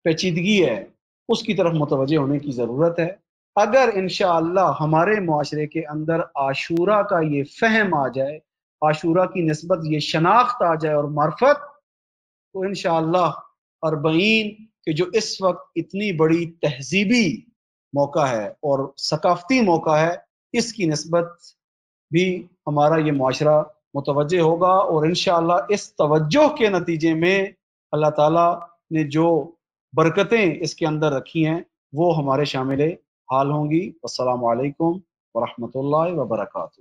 پیچیدگی ہے اس کی طرف متوجہ ہونے کی ضرورت ہے۔ اگر انشاءاللہ ہمارے معاشرے کے اندر عاشورہ کا یہ فہم آ جائے، عاشورہ کی نسبت یہ شناخت آ جائے اور معرفت، تو انشاءاللہ اربعین کہ جو اس وقت اتنی بڑی تہذیبی موقع ہے اور ثقافتی موقع ہے، اس کی نسبت بھی ہمارا یہ معاشرہ متوجہ ہوگا، اور انشاءاللہ اس توجہ کے نتیجے میں اللہ تعالیٰ نے جو برکتیں اس کے اندر رکھی ہیں وہ ہمارے شامل حال ہوں گی۔ والسلام علیکم ورحمۃ اللہ وبرکاتہ۔